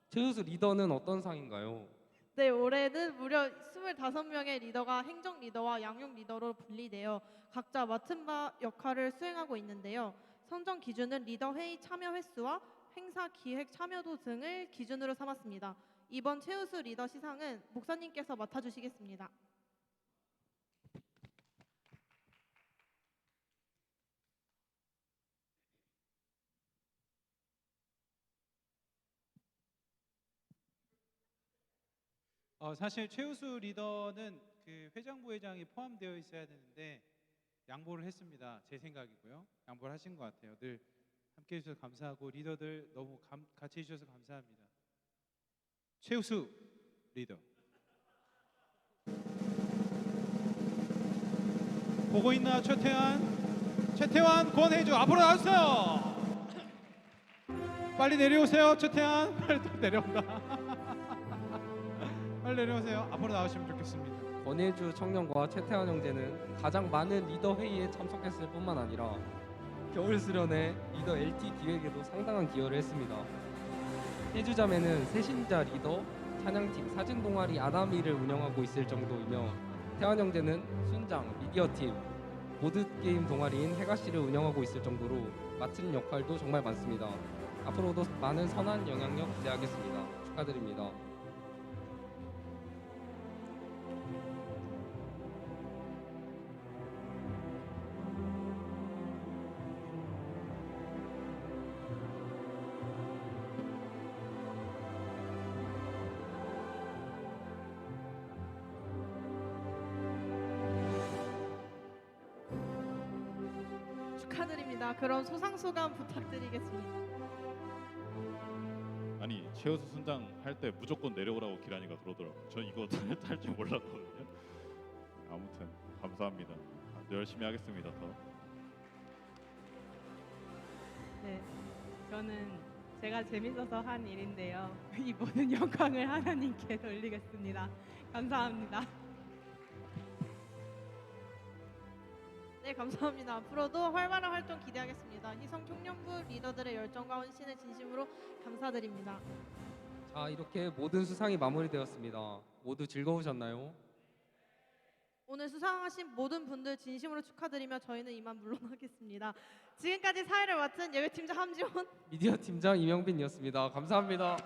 최우수 리더는 어떤 상인가요? 네, 올해는 무려 25명의 리더가 행정 리더와 양육 리더로 분리되어 각자 맡은 바 역할을 수행하고 있는데요. 선정 기준은 리더 회의 참여 횟수와 행사 기획 참여도 등을 기준으로 삼았습니다. 이번 최우수 리더 시상은 목사님께서 맡아주시겠습니다. 사실 최우수 리더는 그 회장 부회장이 포함되어 있어야 되는데 양보를 했습니다. 제 생각이고요. 양보를 하신 것 같아요. 늘 함께해 주셔서 감사하고 리더들 너무 같이 해주셔서 감사합니다. 최우수 리더 보고 있나 최태환 권혜주 앞으로 나와주세요. 빨리 내려오세요. 최태환 빨리 또 내려온다. 빨리 내려오세요. 앞으로 나오시면 좋겠습니다. 권혜주 청년과 최태환 형제는 가장 많은 리더 회의에 참석했을 뿐만 아니라 겨울 수련회 리더 LT 기획에도 상당한 기여를 했습니다. 혜주자매는 새신자 리더, 찬양팀, 사진 동아리 아나미를 운영하고 있을 정도이며 태환 형제는 순장, 미디어팀, 보드게임 동아리인 해가씨를 운영하고 있을 정도로 맡은 역할도 정말 많습니다. 앞으로도 많은 선한 영향력 기대하겠습니다. 축하드립니다. 축하드립니다. 그럼 소상소감 부탁드리겠습니다. 아니 최우수 순장 할 때 무조건 내려오라고 기란이가 그러더라고요. 전 이거 할 줄 몰랐거든요. 아무튼 감사합니다. 열심히 하겠습니다. 더. 네, 저는 제가 재밌어서 한 일인데요. 이 모든 영광을 하나님께 돌리겠습니다. 감사합니다. 네, 감사합니다. 앞으로도 활발한 활동 기대하겠습니다. 희성 청년부 리더들의 열정과 헌신에 진심으로 감사드립니다. 자, 이렇게 모든 수상이 마무리되었습니다. 모두 즐거우셨나요? 오늘 수상하신 모든 분들 진심으로 축하드리며 저희는 이만 물러나겠습니다. 지금까지 사회를 맡은 예배팀장 함지원, 미디어 팀장 이명빈이었습니다. 감사합니다.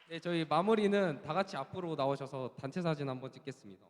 네, 저희 마무리는 다 같이 앞으로 나오셔서 단체 사진 한번 찍겠습니다.